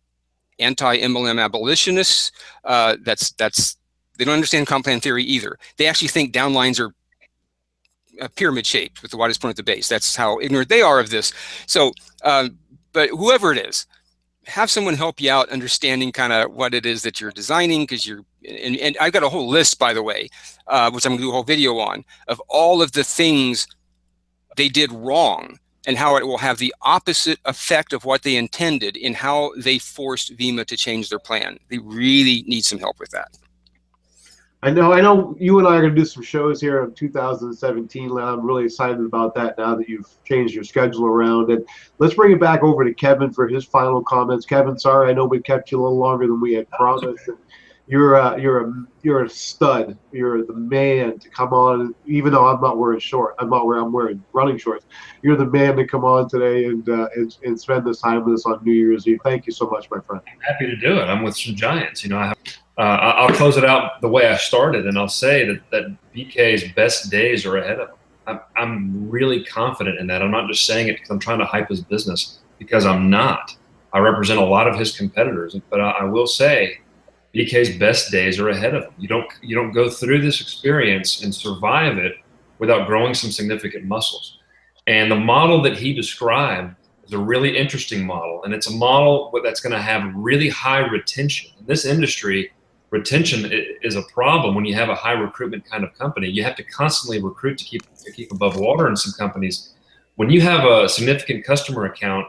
anti-MLM abolitionists. They don't understand comp plan theory either. They actually think downlines are pyramid shaped with the widest point at the base. That's how ignorant they are of this. So, but whoever it is, have someone help you out understanding kind of what it is that you're designing, because and I've got a whole list, by the way, which I'm gonna do a whole video on, of all of the things they did wrong and how it will have the opposite effect of what they intended in how they forced VEMA to change their plan. They really need some help with that. I know you and I are going to do some shows here in 2017. I'm really excited about that now that you've changed your schedule around. And let's bring it back over to Kevin for his final comments. Kevin, sorry, I know we kept you a little longer than we had promised. You're a stud. You're the man to come on, even though I'm not wearing shorts. I'm wearing running shorts. You're the man to come on today and spend this time with us on New Year's Eve. Thank you so much, my friend. I'm happy to do it. I'm with some giants. I'll close it out the way I started, and I'll say that BK's best days are ahead of him. I'm really confident in that. I'm not just saying it because I'm trying to hype his business, because I'm not. I represent a lot of his competitors, but I will say BK's best days are ahead of him. You don't go through this experience and survive it without growing some significant muscles. And the model that he described is a really interesting model, and it's a model that's going to have really high retention. In this industry, retention is a problem when you have a high recruitment kind of company. You have to constantly recruit to keep above water in some companies. When you have a significant customer account,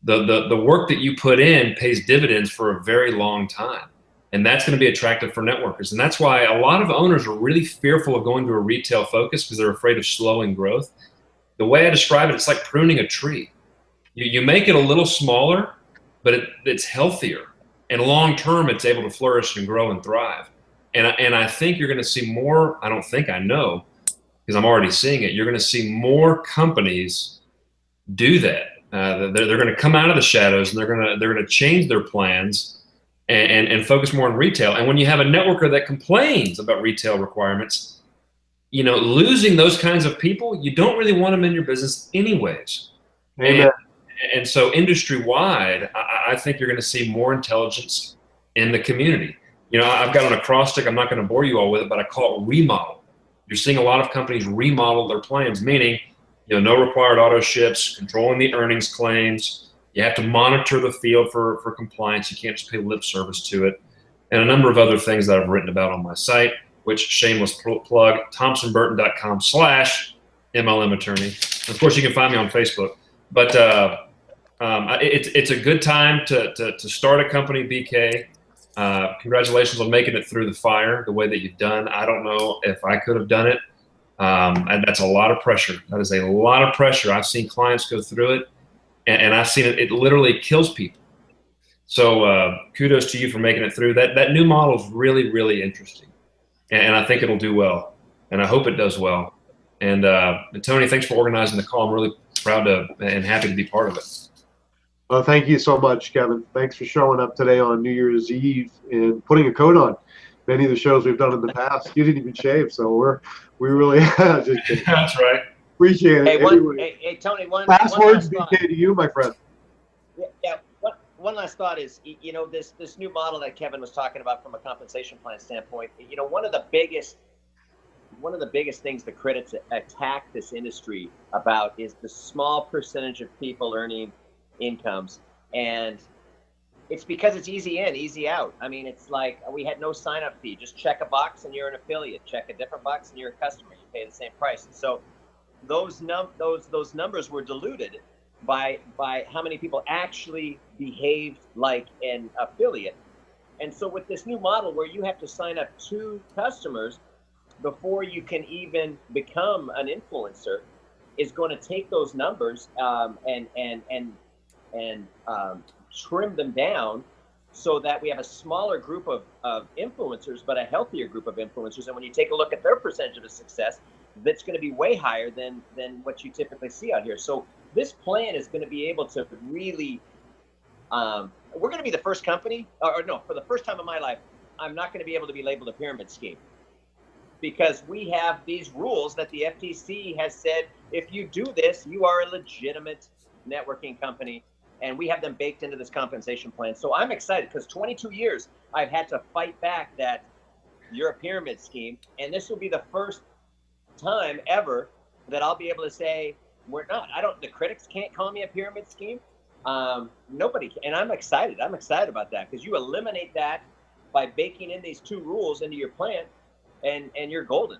the work that you put in pays dividends for a very long time. And that's going to be attractive for networkers. And that's why a lot of owners are really fearful of going to a retail focus, because they're afraid of slowing growth. The way I describe it, it's like pruning a tree. You make it a little smaller, but it's healthier. And long term, it's able to flourish and grow and thrive. And I think you're going to see more. I don't think, I know, because I'm already seeing it. You're going to see more companies do that. They're going to come out of the shadows, and they're going to change their plans and focus more on retail. And when you have a networker that complains about retail requirements, losing those kinds of people, you don't really want them in your business anyways. Amen. And so industry-wide, I think you're going to see more intelligence in the community. I've got an acrostic. I'm not going to bore you all with it, but I call it remodel. You're seeing a lot of companies remodel their plans, meaning, no required auto ships, controlling the earnings claims. You have to monitor the field for compliance. You can't just pay lip service to it. And a number of other things that I've written about on my site, which, shameless plug, thompsonburton.com/MLM attorney. Of course, you can find me on Facebook. But it's a good time to start a company, BK. Congratulations on making it through the fire the way that you've done. I don't know if I could have done it. And that's a lot of pressure. That is a lot of pressure. I've seen clients go through it, and I've seen it literally kills people. So kudos to you for making it through. That new model is really, really interesting. And I think it'll do well. And I hope it does well. And Tony, thanks for organizing the call. I'm really proud and happy to be part of it. Well, thank you so much, Kevin. Thanks for showing up today on New Year's Eve and putting a coat on. Many of the shows we've done in the past, you didn't even shave, so we really just kidding. That's right. Appreciate it. Hey, Tony, one last words, BK, to you, my friend. Yeah. One last thought is, this new model that Kevin was talking about from a compensation plan standpoint. One of the biggest things the critics attack this industry about is the small percentage of people earning incomes, and it's because it's easy in, easy out. I mean, it's like we had no sign-up fee. Just check a box and you're an affiliate. Check a different box and you're a customer. You pay the same price. And so those numbers were diluted by how many people actually behaved like an affiliate. And so with this new model where you have to sign up 2 customers before you can even become an influencer, is going to take those numbers and trim them down so that we have a smaller group of influencers, but a healthier group of influencers. And when you take a look at their percentage of success, that's going to be way higher than what you typically see out here. So this plan is going to be able to really, we're going to be the first company, or no, for the first time in my life, I'm not going to be able to be labeled a pyramid scheme, because we have these rules that the FTC has said, if you do this, you are a legitimate networking company, and we have them baked into this compensation plan. So I'm excited, because 22 years I've had to fight back that you're a pyramid scheme, and this will be the first time ever that I'll be able to say we're not. The critics can't call me a pyramid scheme. Nobody can, and I'm excited. I'm excited about that, because you eliminate that by baking in these two rules into your plan, and you're golden.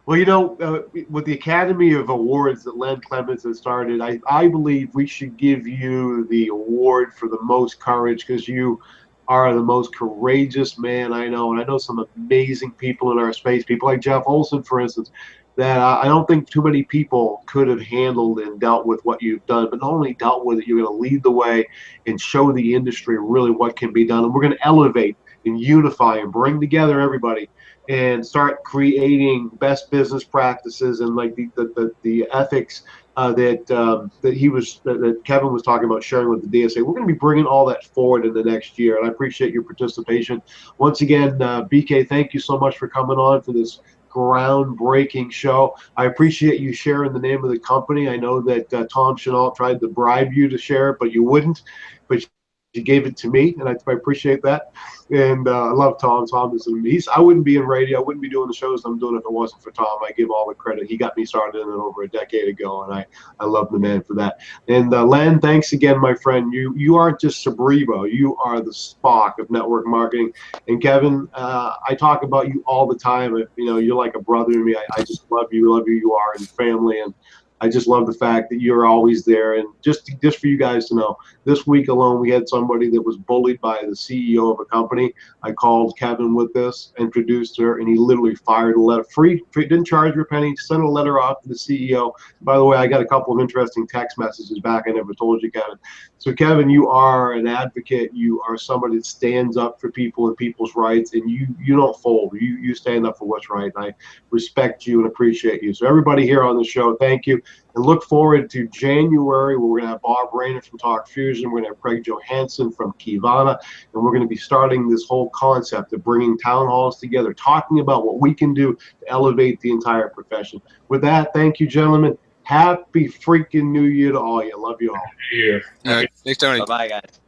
Well, you know, with the Academy of Awards that Len Clements has started, I believe we should give you the award for the most courage, because you are the most courageous man I know. And I know some amazing people in our space, people like Jeff Olson, for instance, that I don't think too many people could have handled and dealt with what you've done. But not only dealt with it, you're going to lead the way and show the industry really what can be done. And we're going to elevate and unify and bring together everybody and start creating best business practices and like the ethics that Kevin was talking about sharing with the DSA. We're going to be bringing all that forward in the next year, and I appreciate your participation. Once again, BK, thank you so much for coming on for this groundbreaking show. I appreciate you sharing the name of the company. I know that Thompson tried to bribe you to share it, but you wouldn't. But you gave it to me, and I appreciate that. And I love Tom. Tom is I wouldn't be in radio. I wouldn't be doing the shows I'm doing if it wasn't for Tom. I give all the credit. He got me started in it over a decade ago, and I love the man for that. And Len, thanks again, my friend. You aren't just Cerebro. You are the Spock of network marketing. And Kevin, I talk about you all the time. You know, you're like a brother to me. I just love you. Love who you are and your family. And I just love the fact that you're always there. And just for you guys to know, this week alone, we had somebody that was bullied by the CEO of a company. I called Kevin with this, introduced her, and he literally fired a letter. Free, didn't charge her a penny, sent a letter off to the CEO. By the way, I got a couple of interesting text messages back. I never told you, Kevin. So, Kevin, you are an advocate. You are somebody that stands up for people and people's rights, and you don't fold. You stand up for what's right. And I respect you and appreciate you. So, everybody here on the show, thank you. And look forward to January, where we're going to have Bob Rayner from Talk Fusion. We're going to have Craig Johansson from Kivana. And we're going to be starting this whole concept of bringing town halls together, talking about what we can do to elevate the entire profession. With that, thank you, gentlemen. Happy freaking New Year to all you. Love you all. Here. All right. Thanks, Tony. Bye-bye, guys.